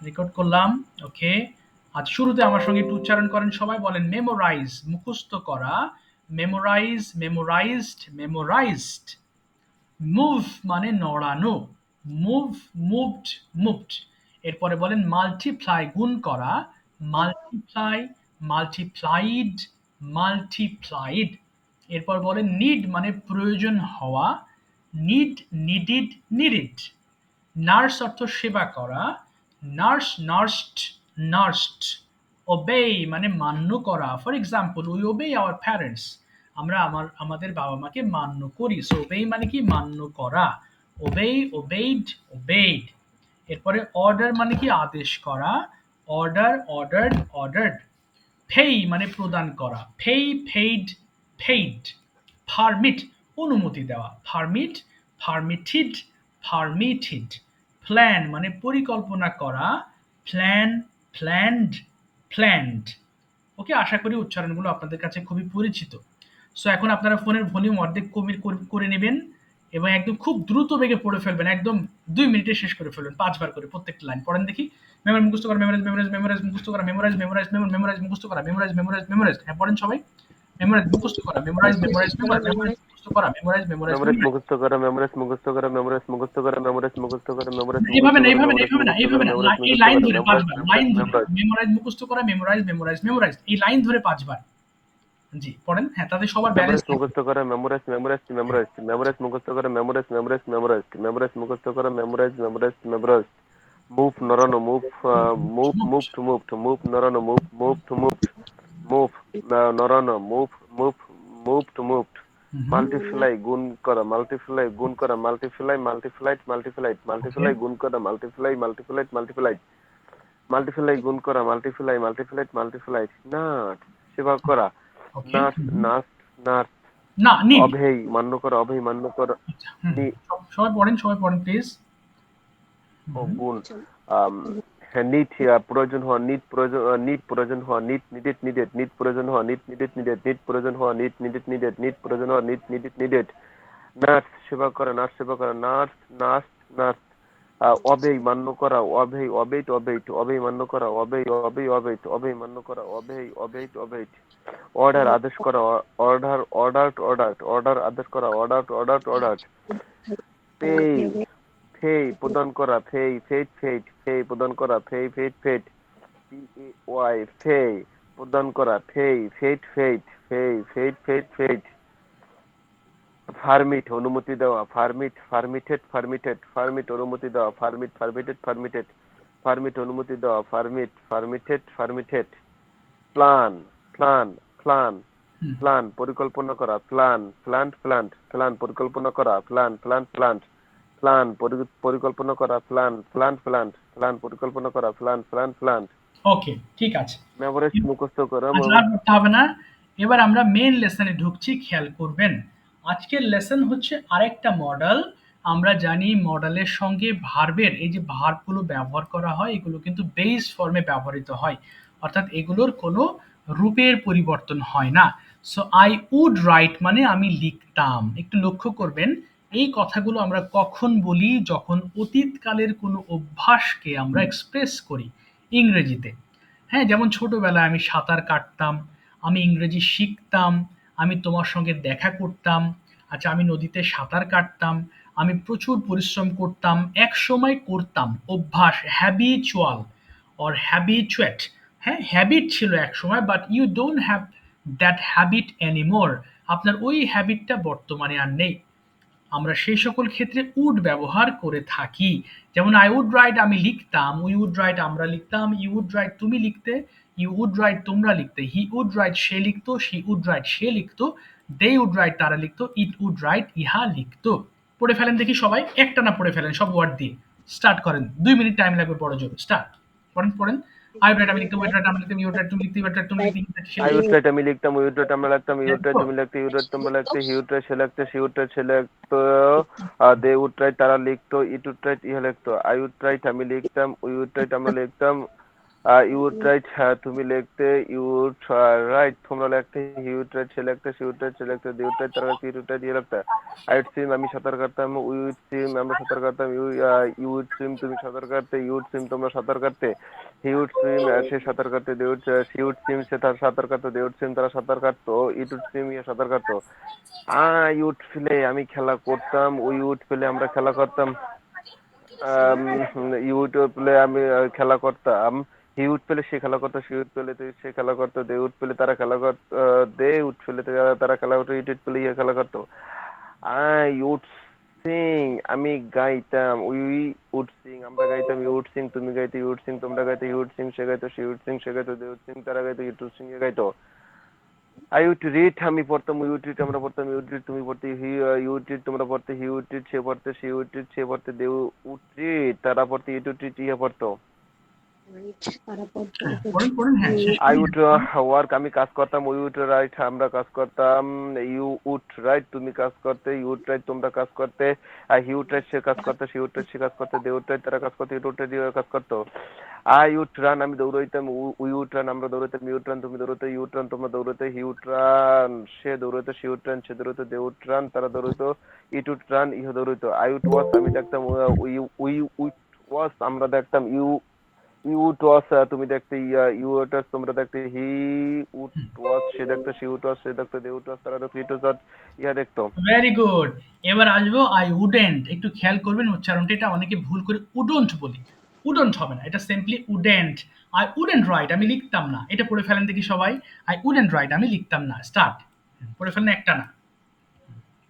Record করলাম। ওকে, আজ শুরুতে আমার সঙ্গে একটু উচ্চারণ করেন সবাই, বলেন মেমোরাইজ মুখস্থ করা, মেমোরাইজ মেমোরাইজড মেমোরাইজড। মুভ মানে নড়ানো, মুভ মুভড মুভড। এরপরে বলেন মাল্টিপ্লাই গুণ করা, মাল্টিপ্লাই মাল্টিপ্লাইড মাল্টিপ্লাইড। এরপর বলেন নিড মানে প্রয়োজন হওয়া, নিড নিডিড নিডিড। নার্স অর্থ সেবা করা, নার্স নার্সড নার্সড। ওবেই মানে মান্য করা, for example we ওবে our parents, আমরা আমাদের বাবা মাকে মান্য করি। সো ওবেই মানে কি মান্য করা, ওবেই ওবেইড ওবেইড। এরপরে অর্ডার মানে কি আদেশ করা, অর্ডার অর্ডার্ড অর্ডার্ড। পেই মানে প্রদান করা, পেই পেইড পেইড। পারমিট অনুমতি দেওয়া, পারমিট পারমিটেড পারমিটেড। প্ল্যান মানে পরিকল্পনা করা, প্ল্যান প্ল্যান্ড প্ল্যান্ড। ওকে, আশা করি উচ্চারণগুলো আপনাদের কাছে খুবই পরিচিত। সো এখন আপনারা ফোনের ভলিউম অর্ধেক কমিয়ে করে নেবেন এবং একদম খুব দ্রুত বেগে পড়ে ফেলবেন, একদম 2 মিনিটে শেষ করে ফেলবেন, 5 বার করে প্রত্যেকটা লাইন পড়েন দেখি। মেমোরাইজ মুখস্থ করা, মেমোরাইজ মেমোরাইজ মেমোরাইজ মুখস্থ করা, মেমোরাইজ মেমোরাইজ মেমোরাইজ মুখস্থ করা, মেমোরাইজ মেমোরাইজ মেমোরাইজ। হ্যাঁ পড়েন সবাই। মেমোরাইজ মুখস্থ করা, মেমোরাইজ মেমোরাইজ মেমোরাইজ মেমোরাইজ মুখস্থ করা, মেমোরাইজ মেমোরাইজ মেমোরিজ মেমোরাইজ। মুখস্থ করা, মেমোরিজ মুখস্থ করা, মেমোরিজ মুখস্থ করা, মেমোরিজ মুখস্থ করা, মেমোরিজ মুখস্থ এইভাবে না করা, এইভাবে না মেমোরিজ এইভাবে না মুখস্থ এইভাবে করা, না, মেমোরিজ এই মুখস্থ লাইন করা, ধরে মেমোরিজ 5 বার, লাইন মেমোরিজ ধরে মেমোরিজ মেমোরাইজ মুখস্থ করা, মেমোরাইজ মেমোরাইজ মেমোরাইজ, এই লাইন ধরে 5 বার। জি পড়েন, হ্যাঁ তাতে সবার ব্যালেন্স মেমোরিজ মুখস্থ করা, মেমোরিজ মেমোরিজ মেমোরিজ, মেমোরিজ মুখস্থ করা, মেমোরিজ মেমোরিজ মেমোরিজ, মেমোরিজ মুখস্থ করা, মেমোরিজ মেমোরিজ মেমোরিজ। মুভ নরানো, move move move to move to move নরানো, move move to move move নরানো, move move move to move. Multiply গুণ করা, মাল্টিপ্লাই গুণ করা, multiply multiplied multiplied, okay multiply গুণ করা, মাল্টিপ্লাই মাল্টিপ্লাইড মাল্টিপ্লাইড, মাল্টিপ্লাই গুণ করা, মাল্টিপ্লাই মাল্টিপ্লাইড মাল্টিপ্লাইড। নাট সেবা করা, ওকে নার্স নার্স নার্স। না নিড। অভেয় মান্য করা, অভেয় মান্য করা, আচ্ছা হুম, নি সবাই পড়েন প্লিজ। ও গুণ। হ্যাঁ নিট প্রয়োজন হওয়া, নিট প্রয়োজন, নিট প্রয়োজন হওয়া, নিট নিডেড নিডেড, নিট প্রয়োজন হওয়া, নিট নিডেড নিডেড, নিট প্রয়োজন হওয়া, নিট নিডেড নিডেড, নিট প্রয়োজন হওয়া, নিট নিডেড নিডেড। নার্স সেবা করা, নার্স সেবা করা, নার্স নার্স নার্স। অবেই মান্য করা, অবেই অবেইট অবেইট, অবেই মান্য করা, অবেই অবেই অবেইট, অবেই মান্য করা, অবেই অবেইট অবেইট। অর্ডার আদেশ করা, অর্ডার অর্ডার অর্ডার, অর্ডার আদেশ করা, অর্ডার অর্ডার অর্ডার। পেই ফেই প্রদান করা, ফেই ফেট ফেট, ফেই প্রদান করা, ফেই ফেট ফেট। PAY ফেই প্রদান করা, ফেই ফেট ফেট, ফেই ফেট ফেট ফেট। ফার্মিট অনুমতি দেওয়া, ফার্মিট ফার্মিটেড ফার্মিটেড, ফার্মিট অনুমতি দেওয়া, ফার্মিট ফার্মিটেড ফার্মিটেড, ফার্মিট অনুমতি দেওয়া, ফার্মিট ফার্মিটেড ফার্মিটেড। প্ল্যান প্ল্যান প্ল্যান, প্ল্যান পরিকল্পনা করা, প্ল্যান প্ল্যান্ট প্ল্যান্ট, প্ল্যান পরিকল্পনা করা, প্ল্যান প্ল্যান্ট প্ল্যান্ট, প্ল্যান পরিকল্পনা করা, প্ল্যান প্ল্যান্ট প্ল্যান্ট, প্ল্যান পরিকল্পনা করা, প্ল্যান প্ল্যান্ট প্ল্যান্ট। ওকে ঠিক আছে, মেমোরিজ মুখস্থ করা, আচ্ছা আর পড়তে হবে না। এবার আমরা মেন লেসনে ঢুকছি, খেয়াল করবেন। আজকের লেসন হচ্ছে আরেকটা মডেল। আমরা জানি মডেলের সঙ্গে ভার্বের এই যে ভার্বগুলো ব্যবহার করা হয় এগুলো কিন্তু বেস ফর্মে ব্যবহৃত হয়, অর্থাৎ এগুলোর কোনো রূপের পরিবর্তন হয় না। সো আই উড রাইট মানে আমি লিখতাম। একটু লক্ষ্য করবেন এই কথাগুলো আমরা কখন বলি, যখন অতীতকালের কোনো অভ্যাসকে আমরা এক্সপ্রেস করি ইংরেজিতে। হ্যাঁ, যেমন ছোটবেলায় আমি সাঁতার কাটতাম, আমি ইংরেজি শিখতাম, আমি তোমার সঙ্গে দেখা করতাম, আচ্ছা আমি নদীতে সাঁতার কাটতাম, আমি প্রচুর পরিশ্রম করতাম, একসময় করতাম, অভ্যাস, হ্যাবিচুয়াল অর হ্যাবিচুয়েট। হ্যাঁ হ্যাবিট ছিল একসময়, but you don't have that habit anymore. আপনার ওই হ্যাবিটটা বর্তমানে আর নেই। আমরা সেই সকল ক্ষেত্রে উড ব্যবহার করে থাকি। যেমন আই উড রাইট আমি লিখতাম, উই উড রাইট আমরা লিখতাম, ইউ উড রাইট তুমি লিখতে, ইউ উড রাইট তোমরা লিখতে, হি উড রাইট সে লিখতো, শি উড রাইট সে লিখতো, দে উড রাইট তারা লিখতো, ইট উড রাইট ইহা লিখতো। পড়ে ফেলেন দেখি সবাই, একটা না পড়ে ফেলেন সব ওয়ার্ড দিয়ে। স্টার্ট করেন, 2 মিনিট টাইম লাগবে বড় জোর। স্টার্ট পড়েন পড়েন। আই উড রাইট আমি লিখতাম, উইড রাইট আমরা লিখতাম, ইউ উড রাইট তুমি লিখতে, ইউ রাইট তুমি লিখতে, সে আই লিখতো। উড রাইট আমি লিখতাম, উই উড রাইট আমরা লিখতাম, ইউ উড রাইট তুমি লিখতে, ইউ রাইট তোমরা লিখতে, হি উড রাইট সে লিখতে, শি উড রাইট সে লিখতো, দে উড রাইট তারা লিখতো, ইট উড রাইট ইহা লিখতো। আই উড রাইট আমি লিখতাম, উই উড রাইট আমরা লিখতাম, ইউ উড রাইট, তুমি লিখতে, ইউ উড রাইট তোমরা লিখতে, হি উড রাইট সে লিখতে, সি উড রাইট সে লিখতে, দে উড রাইট তারা লিখতে, ইট উড রাইট ইয়ে লিখতে। আই উড সুইম আমি সাঁতার কাটতাম, উই উড সুইম আমরা সাঁতার কাটতাম, ইউ উড সুইম তুমি সাঁতার কাটতে, ইউ উড সুইম তোমরা সাঁতার কাটতে, হি উড সুইম সে সাঁতার কাটতে, they would she would swim সে তার সাঁতার কাটতো, দে উড সুইম তারা সাঁতার কাটতো, ইট উড সুইম ইয়ে সাঁতার কাটতো। আই উড প্লে আমি খেলা করতাম, উই উড প্লে আমরা খেলা করতাম, ইউটিউব প্লে আমি খেলা করতাম, হি উড পেলে সে খেলা করতো, সি উড পেলে সে খেলা করতো, দে উড পেলে তারা খেলা করতো, দে উড পেলে তারা খেলা করতো, ইট উড পেলে ইয়ে খেলা করতো। আই উড সিং আমি গাইতাম, উই উড সিং আমরা গাইতাম, ইউ উড সিং তুমি গাইতে, ইউ উড সিং তোমরা গাইতে, ইউ উড সিং সে গাইতো, সি উড সিং সে গাইতো, দে উড সিং তারা গাইতো, ইট উড সিং এ গাইতো। আই উড রিড আমি পড়তাম, উই উড রিড আমরা পড়তাম, ইউ উড রিড তুমি পড়তে, ইউ উড রিড তোমরা পড়তে, হি উড রিড সে পড়তে, সি উড রিড সে পড়তে, দে উড রিড তারা পড়তে, ইট উড রিড ইয়ে পড়তো। হ্যাঁ, পড়েন পড়েন, হ্যাঁ শেষ আই করেন, উড হ্যাঁ। ওয়ার্ক আমি কাজ করতাম, উই উড রাইট আমরা কাজ করতাম, ইউ উড রাইট তুমি কাজ করতে, ইউ উড রাইট তোমরা কাজ করতে, হি উড রাইট সে কাজ করতে, সি উড রাইট সে কাজ করতে, দে উড রাইট তারা কাজ করতে, ইট উড রাইট কাজ করতো। আই উড রান আমি দৌড়াইতাম, উই উড রান আমরা দৌড়াইতাম, ইউ উড রান তুমি দৌড়াতে, ইউ উড রান তোমরা দৌড়াতে, হি উড রান সে দৌড়াইতো, সি উড রান সে দৌড়াইতো, দে উড রান তারা দৌড়াইতো, ইট উড রান ইহ দৌড়াইতো। আই উড ওয়াচ আমি দেখতাম, উই উই উড ওয়াচ আমরা দেখতাম, ইউ ইউ উড ওয়াচ তুমি দেখতে, ইউ উড ওয়াচ তোমরা দেখতে, হি উড ওয়াচ সে দেখতে, সি উড ওয়াচ সে দেখতে, দে উড ওয়াচ তারা দেখতে, ইট উড ওয়াচ ইহা দেখতো। Very good. এবার আসবো আই উডেন্ট, একটু খেয়াল করবেন উচ্চারণটা, এটা অনেকে ভুল করে উডন্ট বলি, উডন্ট হবে না, এটা simply wouldn't. I wouldn't right আমি লিখতাম না, এটা পড়ে ফেলেন দেখি সবাই, আই উডেন্ট রাইট আমি লিখতাম না, স্টার্ট, পড়ে ফেলেন একটা না,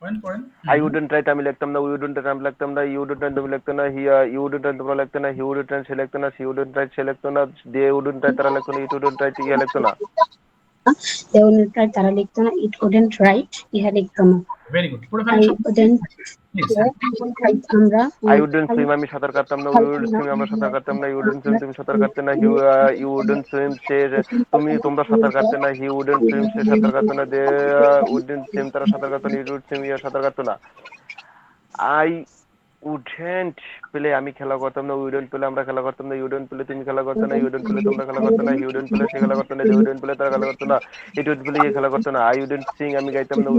পড়েন পড়েন। আই উডন্ট রাইট আমি লিখতাম না, উই উডন্ট রাইট আমি লিখতাম না, ইউ উডন্ট রাইট তুমি লিখতে না, ইউ উডন্ট রাইট তোমরা লিখতে না, হি উডন্ট রাইট সে লিখতো না, সি উডন্ট রাইট সে লিখতো না, দে উডন্ট রাইট তারা লিখতো না, ইট উডন্ট রাইট ইহা লিখতো না। they wouldn't write তারা লিখতো না, it wouldn't write ইহা লিখতো না। ভেরি গুড, পড়ে I ফেলেন সব wouldn't প্লিজ। write আমরা আই উডন্ট সুইম আমি সাঁতার কাটতাম না, উই উড সুইম আমরা সাঁতার কাটতাম না, ইউ উডন্ট সুইম তুমি সাঁতার কাটতে না, ইউ উডন্ট সুইম সে তুমি তোমরা সাঁতার কাটতে না, হি উডন্ট সুইম সে সাঁতার কাটতো না, দে উডন্ট সুইম তারা সাঁতার কাটতো না, ইট উড সুইম ইয়া সাঁতার কাটতো না। আই উডেন্ট প্লে আমি খেলা করতাম না, উডেন্ট প্লে আমরা খেলা করতাম না, ইউডেন্ট প্লে তুমি খেলা করতে না, ইউডেন্ট প্লে তোমরা খেলা করতে না, হিউডেন্ট প্লে সে খেলা করতে না, দে উডেন্ট প্লে তারা খেলা করতো না, ইট উড প্লে ইয়ে খেলা করতো না। আই উডেন্ট সিং আমি গাইতাম না,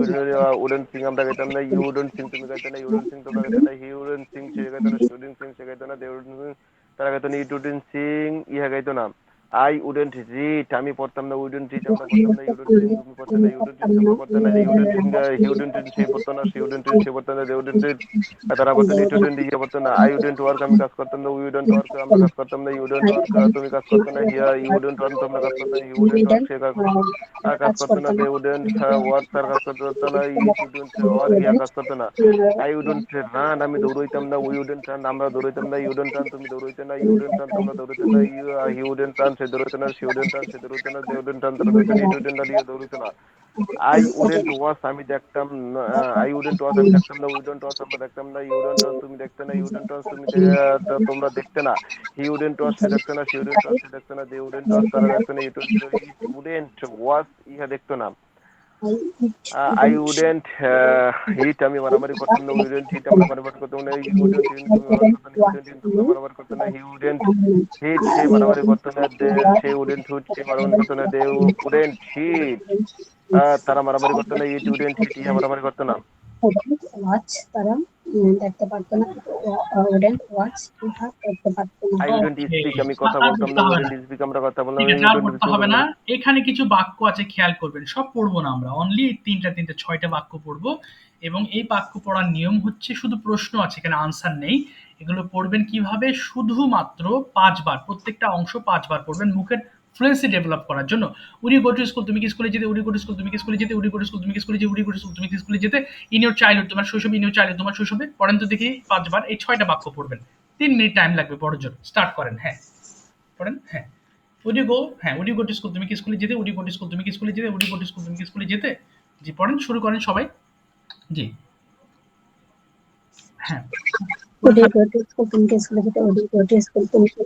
উডেন্ট সিং আমরা গাইতাম না, ইউ উডেন্ট সিং তুমি গাইতে না, ইউডেন্ট সিং তোমরা গাইতে না, হি উডেন্ট সিং সে গাইতো না, উডেন্ট সিং সে গাইতো না, দে উডেন্ট সিং তারা গাইতো না, ইট উডেন্ট সিং ইহা গাইতো না। আই উডেন্ট রিড আমি পড়তাম না, উডেন্ট রিড আমরা পড়তাম না, ইউডেন্ট রিড তুমি পড়তে না, ইউডেন্ট রিড তোমরা পড়তে না, ইউডেন্ট হিউডেন্ট রিড সে পড়তো না, সি উডেন্ট রিড সে পড়তো না, দে উডেন্ট রিড তারা বলতেন ইট উডেন্ট ইয়ে করতো না। আই উডেন্ট ওয়ার্ক আমি কাজ করতাম না, উই উডেন্ট ওয়ার্ক আমরা কাজ করতাম না, ইউ উডেন্ট ওয়ার্ক তুমি কাজ করতে না, হিয়া ইউ উডেন্ট ওয়ার্ক তোমরা কাজ করতে না, ইউ উডেন্ট ওয়ার্ক সে কাজ করতো না, দে উডেন্ট ওয়ার্ক তার কাজ করতে হতো না, ইট উডেন্ট ওয়ার্ক ইয়া কাজ করতো না। আই উডেন্ট রান আমি দৌড়াইতাম না, উই উডেন্ট রান আমরা দৌড়াইতাম না, ইউ উডেন্ট রান তুমি দৌড়াইতে না, ইউ উডেন্ট রান তোমরা দৌড়াইতে না, ইউ উডেন্ট রান সে দৌড়াইতে না, সি উডেন্ট রান সে দৌড়াইতে না, দে উডেন্ট রান তারা দৌড়াইতে না, ইট উডেন্ট রান ইয়ে দৌড়াইতে না। আই উডেন্ট ওয়াচ আমি দেখতাম না, আই উডেন্ট ওয়াচ আমি দেখতাম না, উডেন্ট ওয়াচ আমরা দেখতাম না, ইউডেন্ট ওয়াচ তুমি দেখতে না, ইউডেন্ট ওয়াচ তুমি তোমরা দেখতে না, হি উডেন্ট ওয়াচ সে দেখতে না, সি উডেন্ট ওয়াচ সে দেখতে না, দে উডেন্ট ওয়াচ তারা দেখতে না, ইট উডেন্ট ওয়াচ ইহা দেখতো না। আই উডেন্ট হিট আমি মারামারি করতাম না, উডেন্ট হিট আমরা মারামারি করতাম না, ইউ উডেন্ট হিট তুমি মারামারি করতে না, উডেন্ট হিট তোমরা মারামারি করতে না, হি উডেন্ট হিট সে মারামারি করতো না, সে উডেন্ট হুট সে মারামারি করতো না, দে উডেন্ট হিট তারা মারামারি করতো না, ইট উডেন্ট হিট ইহা মারামারি করতো না। ওয়াচ তারা দেখতে পারতো না, উডেন্ট ওয়াচ ইহা দেখতে পারতো না। আই উডেন্ট ওকে, স্পিক আমি কথা আর বলতাম পড়তে না, হবে না, উডেন্ট স্পিক আমরা কথা বললাম, ঠিক আছে আর উডেন্ট পড়তে স্পিক হবে না। এখানে কিছু বাক্য আছে খেয়াল করবেন, সব পড়বো না আমরা, অনলি তিনটা ছয়টা বাক্য পড়বো, এবং এই বাক্য পড়ার নিয়ম হচ্ছে শুধু প্রশ্ন আছে, এখানে আনসার নেই। এগুলো পড়বেন কিভাবে, শুধুমাত্র 5 বার, প্রত্যেকটা অংশ 5 বার পড়বেন মুখের ফ্লুয়েন্সি ডেভেলপ করার জন্য। উডি গো টু স্কুল তুমি কি স্কুলে যেতে, উডি গো টু স্কুল তুমি কি স্কুলে যেতে, উডি গো টু স্কুল তুমি কি স্কুলে যেতে, উডি গো টু স্কুল তুমি কি স্কুলে যেতে, ইন ইউর চাইল্ডহুড তোমার শৈশবে, ইন ইউর চাইল্ডহুড তোমার শৈশবে। পড়েন তো দেখি 5 বার, এই 6টা বাক্য পড়বেন, 3 মিনিট টাইম লাগবে পড়ার জন্য, স্টার্ট করেন। হ্যাঁ পড়েন, হ্যাঁ। উড ইউ গো, হ্যাঁ would you go to school তুমি কি স্কুলে যেতে, would you go to school তুমি কি স্কুলে যেতে, would you go to school তুমি কি স্কুলে যেতে। জি পড়েন, শুরু করেন সবাই। জি হ্যাঁ Would you go to school? তুমি কি স্কুলে যেতে? Would you go to school? তুমি কি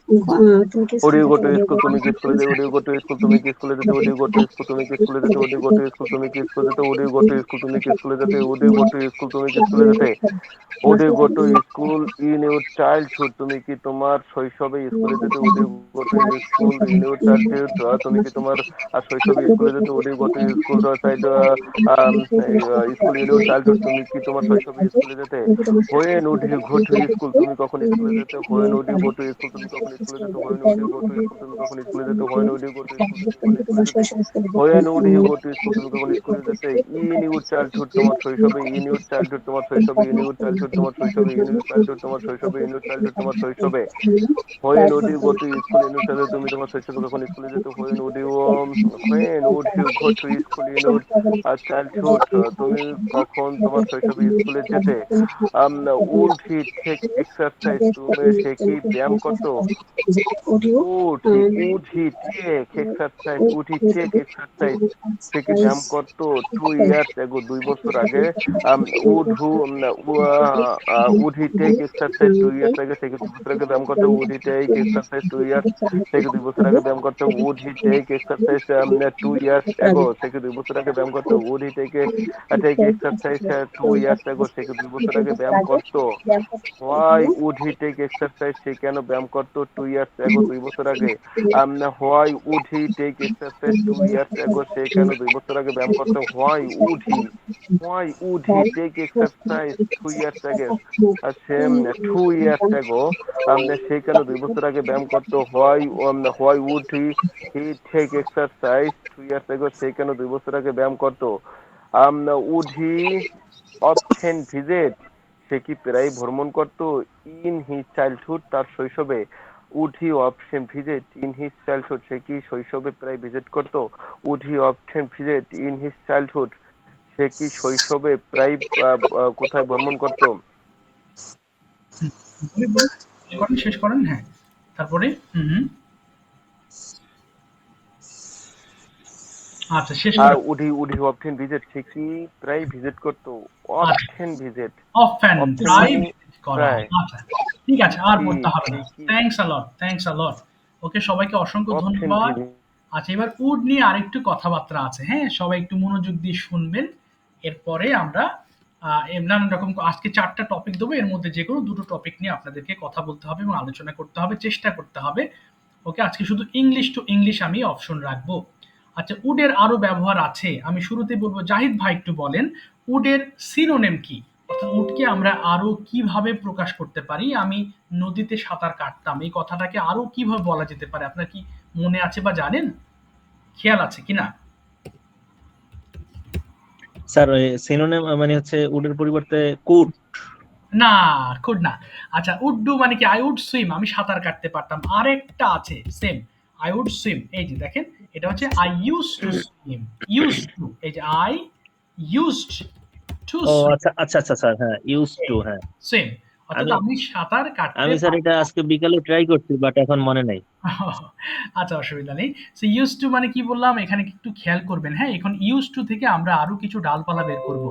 Would you go to Would you school? go তুমি কি স্কুলে যেতে? Would you go to school? তুমি কি স্কুলে যেতে? Would you go to school? তুমি কি স্কুলে যেতে? Would you go to school? তুমি কি স্কুলে যেতে? Would you go to school? তুমি কি স্কুলে যেতে? Would you go to school? তুমি কি স্কুলে যেতে? Would you go to school in your childhood? তুমি কি তোমার শৈশবে স্কুলে যেতে? Would you go to school in your childhood? তুমি কি তোমার শৈশবে স্কুলে যেতে? Would you go to school side school in your childhood? তুমি কি তোমার শৈশবে স্কুলে যেতে? When would you go to school? তুমি কখন স্কুলে যেতে? When would you go to school? তুমি কখন স্কুলে যেতে? When would you go to school? তুমি কখন স্কুলে যেতে? When would you go to school? তুমি কখন স্কুলে যেতে? When would you go to school? তুমি কখন স্কুলে যেতে? In your childhood তোমার শৈশবে, in your childhood তোমার শৈশবে, in your childhood তোমার শৈশবে, in your childhood তোমার শৈশবে, in your childhood তোমার শৈশবে। When would you go to school in your childhood? তুমি তোমার শৈশবে কখন স্কুলে যেতে? When would you go to school in your childhood? তুমি কখন তোমার শৈশবে স্কুলে যেতে? Would he take exercise? সে কি ব্যায়াম করতো? Would he take exercise? Would he take exercise? সে কি ব্যায়াম করতো 2 years ago? 2 বছর আগে। Would he take exercise 2 years ago? সে কি 2 বছর আগে ব্যায়াম করতো? Would he take exercise 2 years? সে কি 2 বছর আগে ব্যায়াম করতো? Would he take exercise 2 years ago? সে কি 2 বছর আগে ব্যায়াম করতো? Would he take exercise 2 years ago? সে কি 2 বছর আগে ব্যায়াম করতো? Why would he take exercise? সে কেন ব্যায়াম করতো 2 years ago? 2 বছর আগে। Why would he take exercise 2 years ago? সে কেন 2 বছর আগে ব্যায়াম করতো? Why would he take exercise 2 years ago? Say 2 years ago সে কেন 2 বছর আগে ব্যায়াম করতো? Why would he take exercise 2 years ago? সে কেন 2 বছর আগে ব্যায়াম করতো? Would he often visit? সে কি প্রায় ভ্রমণ করতো ইন হিজ চাইল্ডহুড তার শৈশবে? Would he often visit in his childhood? সে কি শৈশবে প্রায় ভিজিট করতো? Would he often visit in his childhood? সে কি শৈশবে প্রায় কোথায় ভ্রমণ করতো? শেষ করেন। হ্যাঁ, তারপরে আচ্ছা শেষ আর করেন। Would he often visit? সে কি প্রায় ভিজিট করতো? অফটেন ভিজিট, অফেন প্রায় ভিজিট করা। প্রায় আচ্ছা ঠিক আছে, আর কি পড়তে হবে না। সে কি থ্যাঙ্কস আ লট। ওকে, সবাইকে অসংখ্য অফটেন ধন্যবাদ। ভিজিট? আচ্ছা, এবার উড নিয়ে আরেকটু কথাবার্তা আছে। হ্যাঁ, সবাই একটু মনোযোগ দিয়ে শুনবেন। এরপরে আমরা নানান রকম আজকে 4টা টপিক দেবো, এর মধ্যে যে কোনো 2টো টপিক নিয়ে আপনাদেরকে কথা বলতে হবে এবং আলোচনা করতে হবে, চেষ্টা করতে হবে। ওকে, আজকে শুধু ইংলিশ টু ইংলিশ আমি অপশন রাখবো। আচ্ছা, উডের আরো ব্যবহার আছে, আমি শুরুতে বলবো জাহিদ ভাই একটু বলেন উডের সিনোনিম কি, অর্থাৎ উডকে আমরা আরো কিভাবে প্রকাশ করতে পারি। আমি নদীতে সাঁতার কাটতাম, এই কথাটাকে আরো কিভাবে বলা যেতে পারে, আপনার কি মনে আছে বা জানেন, খেয়াল আছে কিনা? স্যার সিনোনিম মানে হচ্ছে উডের পরিবর্তে কুড। না, কুড না। আচ্ছা, উড ডু মানে কি? আই উড সুইম, আমি সাঁতার কাটতে পারতাম। আরেকটা আছে সেম, আই উড সুইম, এই যে দেখেন, এটা হচ্ছে I use to swim. Use to, এই যে আই ইউজড টু ও সুইম, আচ্ছা আচ্ছা আচ্ছা স্যার, হ্যাঁ ইউজ টু, হ্যাঁ। সুইম, অর্থাৎ আমি আমি সাঁতার কাটতে আমি স্যার এটা পারতাম। আজকে বিকালে ট্রাই করছি, বাট এখন মনে নাই। আচ্ছা, অসুবিধা নেই। সো ইউজ টু মানে কি বললাম, এখানে একটু খেয়াল করবেন। হ্যাঁ, এখন ইউজ টু থেকে আমরা আরো কিছু ডালপালা বের করব।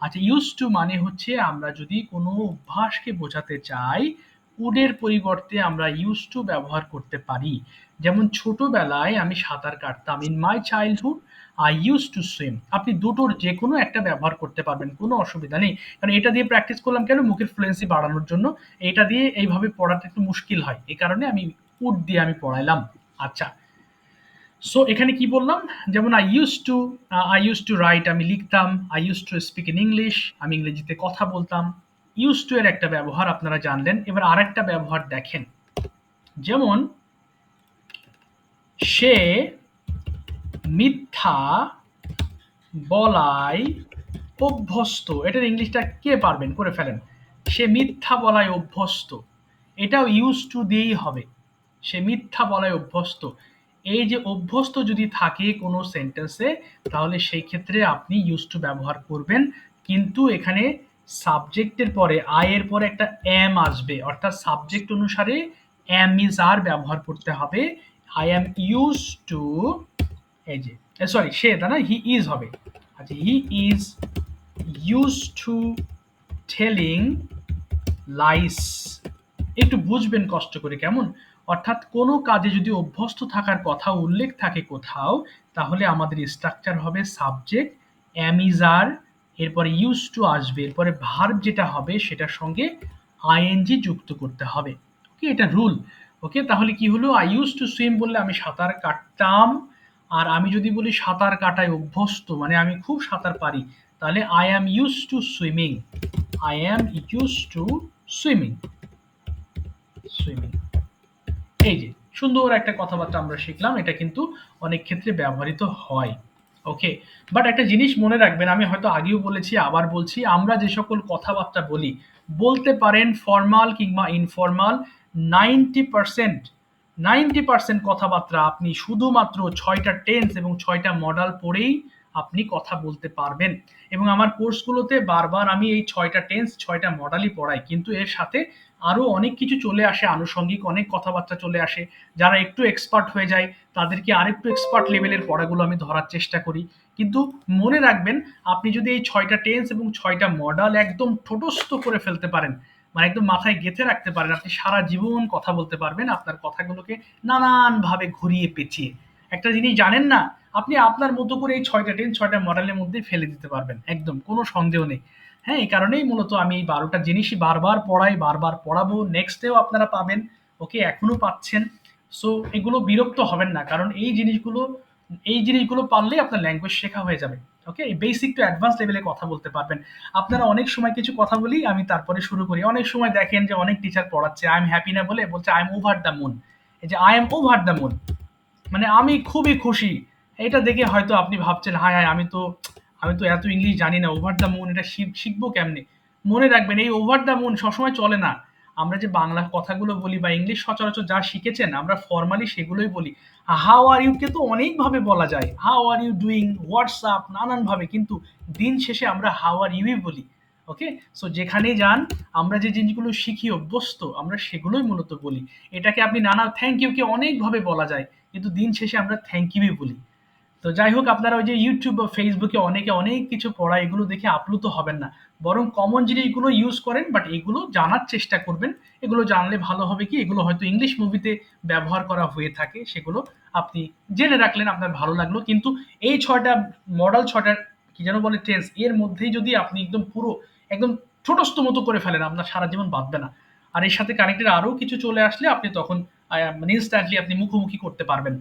আচ্ছা, ইউজ টু মানে হচ্ছে আমরা যদি কোনো অভ্যাসকে বোঝাতে চাই, উডের পরিবর্তে আমরা ইউজ টু ব্যবহার করতে পারি। যেমন ছোটবেলায় আমি সাঁতার কাটতাম, in my childhood I use to swim. আপনি দুটোর যে কোনো একটা ব্যবহার করতে পারবেন, কোনো অসুবিধা নেই। কারণ এটা দিয়ে প্র্যাকটিস করলাম কেন, মুখের ফ্লুয়েন্সি বাড়ানোর জন্য। এটা দিয়ে এইভাবে পড়াটা একটু মুশকিল হয়, এই কারণে আমি উড দিয়ে আমি পড়াইলাম। আচ্ছা, সো এখানে কি বললাম, যেমন আই ইউজ টু রাইট, আমি লিখতাম। I use to speak in English, আমি ইংরেজিতে কথা বলতাম। ইউজ টু এর একটা ব্যবহার আপনারা জানলেন। এবার আরেকটা ব্যবহার দেখেন, যেমন সে মিথ্যা বলায় অভ্যস্ত, এটার ইংলিশটা কে পারবেন করে ফেলেন। সে মিথ্যা বলায় অভ্যস্ত, এটাও ইউজ টু দিয়েই হবে। সে মিথ্যা বলায় অভ্যস্ত, এই যে অভ্যস্ত যদি থাকে কোনো সেন্টেন্সে, তাহলে সেই ক্ষেত্রে আপনি ইউজ টু ব্যবহার করবেন। কিন্তু এখানে সাবজেক্টের পরে আই এর পরে একটা এম আসবে, অর্থাৎ সাবজেক্ট অনুসারে এম ইজ আর ব্যবহার করতে হবে। আই এম ইউজ টু, এই যে সরি সে, তা না, হি ইজ হবে। আচ্ছা, he is use to telling lines. একটু বুঝবেন কষ্ট করে, কেমন? অর্থাৎ কোনো কাজে যদি অভ্যস্ত থাকার কথা উল্লেখ থাকে কোথাও, তাহলে আমাদের স্ট্রাকচার হবে সাবজেক্ট, অ্যাম ইজ আর, এরপরে ইউজ টু আসবে, এরপরে ভার্ব যেটা হবে সেটার সঙ্গে আইএনজি যুক্ত করতে হবে। ওকে, এটা রুল। ওকে, তাহলে কি হলো? আই ইউজ টু সুইম বললে আমি সাঁতার কাটতাম, আর আমি যদি বলি সাঁতার কাটায় অভ্যস্ত মানে আমি খুব সাঁতার পারি, তাহলে I am use to swimming. I am use to swimming. Swimming. এই যে সুন্দর একটা কথাবার্তা আমরা শিখলাম, এটা কিন্তু অনেক ক্ষেত্রে ব্যবহৃত হয়। ওকে, বাট একটা জিনিস মনে রাখবেন, আমি হয়তো আগেও বলেছি আবার বলছি, আমরা যে সকল কথাবার্তা বলি, বলতে পারেন ফর্মাল কিংবা ইনফর্মাল, 90% 90% কথাবার্তা আপনি শুধুমাত্র 6টা টেন্স এবং 6টা মডাল পড়েই আপনি কথা বলতে পারবেন। এবং আমার কোর্সগুলোতে বারবার আমি এই 6টা টেন্স 6টা মডালই পড়াই, কিন্তু এর সাথে আরো অনেক কিছু চলে আসে, আনুষঙ্গিক অনেক কথাবার্তা চলে আসে। যারা একটু এক্সপার্ট হয়ে যায় তাদেরকে আরেকটু এক্সপার্ট লেভেলের পড়াগুলো আমি ধরার চেষ্টা করি। কিন্তু মনে রাখবেন, আপনি যদি এই 6টা টেন্স এবং 6টা মডাল একদম ঠোঁটস্থ করে ফেলতে পারেন, মানে একদম মাথায় গেঁথে রাখতে পারেন, আপনি সারা জীবন কথা বলতে পারবেন আপনার কথাগুলোকে নানান ভাবে ঘুরিয়ে পেঁচিয়ে। একটা জিনিস জানেন না, আপনি আপনার মতো করে এই 6টা টেন্স 6টা মডেলের মধ্যে ফেলে দিতে পারবেন, একদম কোনো সন্দেহ নেই। হ্যাঁ, এই কারণেই মূলত আমি এই 12টা জিনিসই বারবার পড়াই, বারবার পড়াবো, নেক্সটেও আপনারা পাবেন। ওকে, এখনো পাচ্ছেন। সো এগুলো বিরক্ত হবেন না, কারণ এই জিনিসগুলো পারলেই আপনার ল্যাঙ্গুয়েজ শেখা হয়ে যাবে। ওকে, এই বেসিক টু অ্যাডভান্স লেভেলে কথা বলতে পারবেন। আপনারা অনেক সময় কিছু কথা বলি, আমি তারপরে শুরু করি। অনেক সময় দেখেন যে অনেক টিচার পড়াচ্ছে আই এম হ্যাপি না বলে বলছে I am over the moon. এই যে I am over the moon মানে আমি খুবই খুশি। এটা দেখে হয়তো আপনি ভাবছেন হায় হায়, আমি তো এত ইংলিশ জানি না, ওভার দ্য মুন এটা শিখবো কেমনে? মনে রাখবেন, এই ওভার দ্য মুন সবসময় চলে না। আমরা যে বাংলা কথাগুলো বলি বা ইংলিশ সচরাচর যা শিখেছেন আমরা ফর্মালি সেগুলোই বলি। হাউ আর ইউ কে তো অনেকভাবে বলা যায়, how are you doing, WhatsApp, নানান ভাবে, কিন্তু দিন শেষে আমরা হাউ আর ইউই বলি। ওকে, সো যেখানেই যান আমরা যে জিনিসগুলো শিখি অভ্যস্ত আমরা সেগুলোই মূলত বলি। এটাকে আপনি নানা থ্যাংক ইউ কে অনেকভাবে বলা যায়, কিন্তু দিন শেষে আমরা থ্যাংক ইউই বলি। তো যাই হোক, আপনারা ওই যে ইউটিউব বা ফেসবুকে অনেকে অনেক কিছু পড়ায়, এগুলো দেখে আপ্লুত হবেন না, বরং কমন জিনিসগুলো ইউজ করেন, বাট এগুলো জানার চেষ্টা করবেন। এগুলো জানলে ভালো হবে কি, এগুলো হয়তো ইংলিশ মুভিতে ব্যবহার করা হয়ে থাকে, সেগুলো আপনি জেনে রাখলেন, আপনার ভালো লাগলো। কিন্তু এই 6টা মডেল, 6টা কি যেন বলে টেন্স, এর মধ্যেই যদি আপনি একদম পুরো একদম ছোটস্থ মতো করে ফেলেন, আপনার সারা জীবন বাঁধবে না। আর এর সাথে কানেক্টেড আরো কিছু চলে আসলে আপনি তখন মানে ইনস্ট্যান্টলি আপনি মুখোমুখি করতে পারবেন।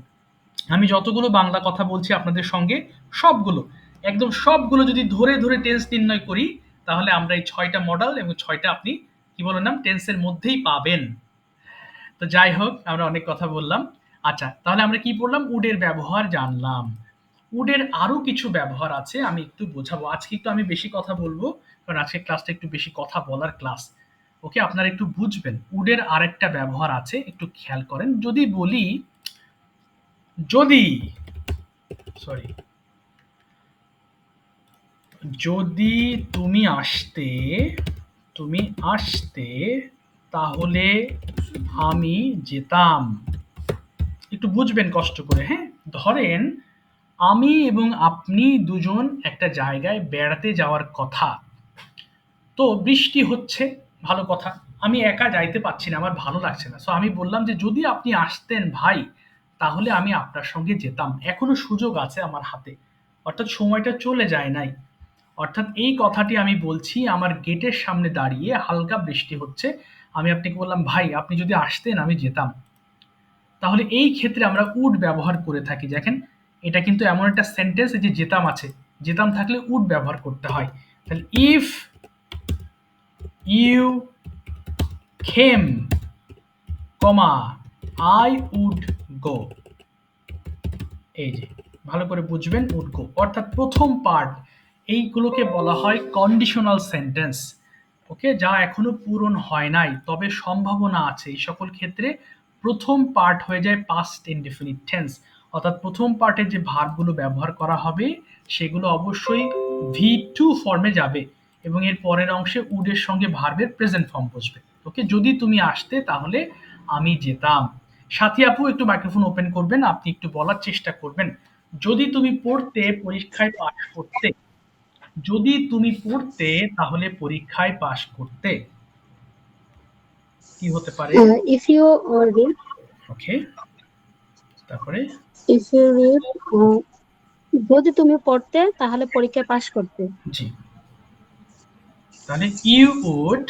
আমি যতগুলো বাংলা কথা বলছি আপনাদের সঙ্গে, সবগুলো একদম সবগুলো যদি ধরে ধরে টেন্স নির্ণয় করি, তাহলে আমরা এই 6টা মডেল এবং 6টা আপনি কি বললাম টেন্সের মধ্যেই পাবেন। তো যাই হোক, আমরা অনেক কথা বললাম। আচ্ছা, তাহলে আমরা কি পড়লাম? উডের ব্যবহার জানলাম। উডের আরো কিছু ব্যবহার আছে, আমি একটু বোঝাবো। আজকে একটু আমি বেশি কথা বলবো, কারণ আজকের ক্লাসটা একটু বেশি কথা বলার ক্লাস। ওকে, আপনারা একটু বুঝবেন। উডের আরেকটা ব্যবহার আছে, একটু খেয়াল করেন। যদি বলি, যদি সরি যদি তুমি আসতে তাহলে আমি যেতাম। একটু বুঝবেন কষ্ট করে, হ্যাঁ? ধরেন আমি এবং আপনি দুজন একটা জায়গায় বেড়াতে যাওয়ার কথা। তো বৃষ্টি হচ্ছে, ভালো কথা। আমি একা যাইতে পারছি না, আমার ভালো লাগছে না। সো আমি বললাম যে যদি আপনি আসতেন ভাই, তাহলে আমি আপনার সঙ্গে যেতাম। এখনো সুযোগ আছে আমার হাতে। অর্থাৎ সময়টা চলে যায় নাই। অর্থাৎ এই কথাটি আমি বলছি আমার গেটের সামনে দাঁড়িয়ে, হালকা বৃষ্টি হচ্ছে। আমি আপনাকে বললাম ভাই আপনি যদি আসতেন আমি যেতাম। তাহলে এই ক্ষেত্রে আমরা উড ব্যবহার করে থাকি। দেখেন, এটা কিন্তু এমন একটা সেন্টেন্স যে যেতাম আছে, যেতাম থাকলে উড ব্যবহার করতে হয়। তাহলে if you came comma I would go. এই যে ভালো করে বুঝবেন, উড গো অর্থাৎ প্রথম পার্ট, এইগুলোকে বলা হয় কন্ডিশনাল সেন্টেন্স। ওকে, যা এখনো পূরণ হয় নাই তবে সম্ভাবনা আছে, এই সকল ক্ষেত্রে প্রথম পার্ট হয়ে যায় পাস্ট ইনডেফিনিট টেন্স। অর্থাৎ প্রথম পার্টে যে ভার্বগুলো ব্যবহার করা হবে সেগুলো অবশ্যই ভি টু ফর্মে যাবে, এবং এর পরের অংশে উডের সঙ্গে ভার্বের প্রেজেন্ট ফর্ম বসবে। ওকে, যদি তুমি আসতে তাহলে আমি যেতাম। সাথী আপু একটু মাইক্রোফোন ওপেন করবেন, আপনি একটু বলার চেষ্টা করবেন। যদি তুমি পড়তে পরীক্ষায় পাশ করতে, যদি তুমি পড়তে তাহলে পরীক্ষায় পাশ করতে। কি হতে পারে? if you read, ওকে, তারপরে if you read, যদি তুমি পড়তে তাহলে পরীক্ষায় পাশ করতে। জি, তাহলে ইউ উড,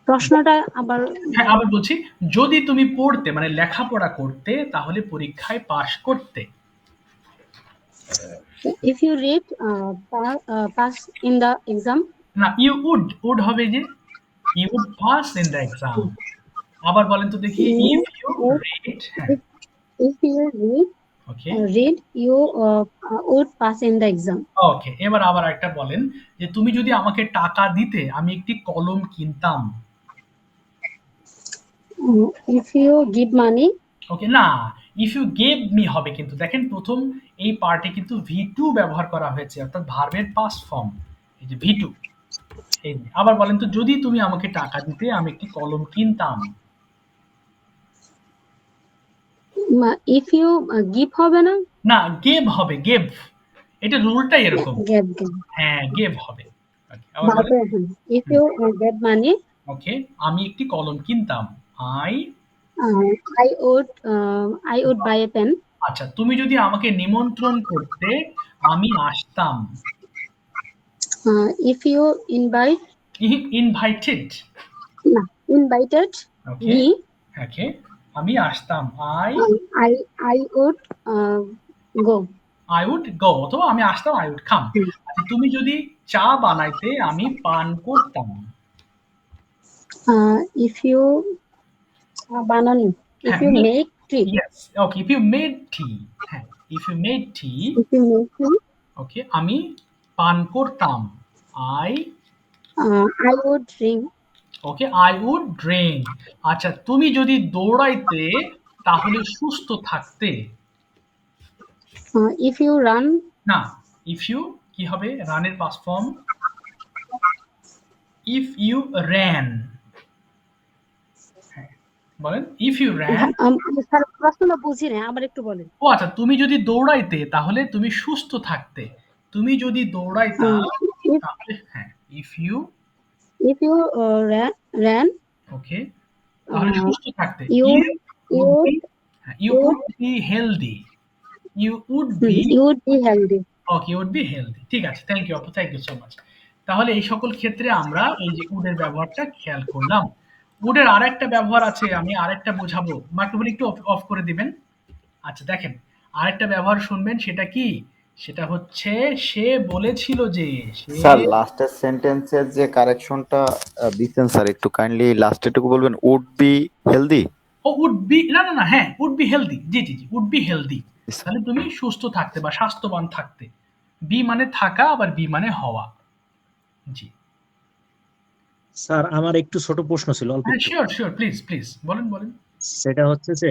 প্রশ্নটা আবার হ্যাঁ আবার বলছি, যদি তুমি পড়তে মানে লেখাপড়া করতে তাহলে পরীক্ষায় পাশ করতে। if you read, pass in the exam. না, ইউ উড হবে যে you would pass in the exam. আবার বলেন তো দেখি, You if you would, read, হ্যাঁ if you read, okay you would pass in the exam. Okay, এবার আবার একটা বলেন যে তুমি যদি আমাকে টাকা দিতে আমি একটি কলম কিনতাম। If you give money, ওকে, না, ইফ ইউ গেভ মি হবে, কিন্তু দেখেন প্রথম এই পার্টে কিন্তু ভি টু ব্যবহার করা হয়েছে, অর্থাৎ ভার্বের পাস্ট ফর্ম, এই যে ভি টু। এই যে, আবার বলেন তো, যদি তুমি আমাকে টাকা দিতে আমি একটি কলম কিনতাম। if you give হবে না, না, গেভ হবে, গেভ, এটা রুলটাই এরকম। give, হ্যাঁ, গেভ হবে। Okay, আবার বলেন। if you get money, ওকে, আমি একটি কলম কিনতাম। I, I would buy a pen. আচ্ছা, তুমি যদি আমাকে নিমন্ত্রণ করতে আমি আসতাম। If you invite, ইনভাইটেড, না, invited ওকে me, ওকে, আমি আসতাম। I I would go. I would go, অথবা আমি আসতাম, আই উড কাম। আচ্ছা, তুমি যদি চা বানাইতে আমি পান করতাম। If you বানানো, if হ্যাঁ, you make tea, yes, okay, if you made tea, হ্যাঁ, if you made tea, if you make tea, okay, আমি পান করতাম। I, I would drink. Okay, I would drink. আচ্ছা, তুমি যদি দৌড়াইতে তাহলে সুস্থ থাকতে। If you run, না, ইফ ইউ কি হবে, রানের past form, if you ran. হ্যাঁ, বলেন, ইফ ইউ র্যান। স্যার প্রশ্নটা বুঝি না, আবার একটু বলেন। ও আচ্ছা, তুমি যদি দৌড়াইতে তাহলে তুমি সুস্থ থাকতে। তুমি যদি দৌড়াইতা If তাহলে, হ্যাঁ, if you, if you ran, okay, তাহলে সুস্থ থাকতে। you you would would be, হ্যাঁ, you would be healthy, you would be, you would be healthy. Okay, would be healthy. ঠিক আছে, থ্যাংক ইউ আপু, থ্যাংক ইউ সো মাচ। তাহলে এই সকল ক্ষেত্রে আমরা এই যে উডের ব্যবহারটা খেয়াল করলাম। উডের আরেকটা ব্যবহার আছে, আমি আরেকটা বোঝাবো, মাইক্রোফোন একটু অফ করে দিবেন। আচ্ছা, দেখেন, আরেকটা ব্যবহার শুনবেন, সেটা কি? সেটা হচ্ছে, সে বলেছিল যে সে, স্যার লাস্টের সেন্টেন্সের যে কারেকশনটা দিচ্ছেন স্যার, একটু কাইন্ডলি লাস্টেরটুকু বলবেন, উড বি হেলদি। ও উড বি, না না না, হ্যাঁ, উড বি হেলদি, জি জি জি, উড বি হেলদি, তাহলে তুমি সুস্থ থাকতে বা স্বাস্থ্যবান থাকতে। বি মানে থাকা, আবার বি মানে হওয়া। জি, স্যার আমার একটু ছোট প্রশ্ন ছিল, অল্প হ্যাঁ, একটু। শিওর শিওর, প্লিজ প্লিজ, বলেন বলেন। সেটা হচ্ছে যে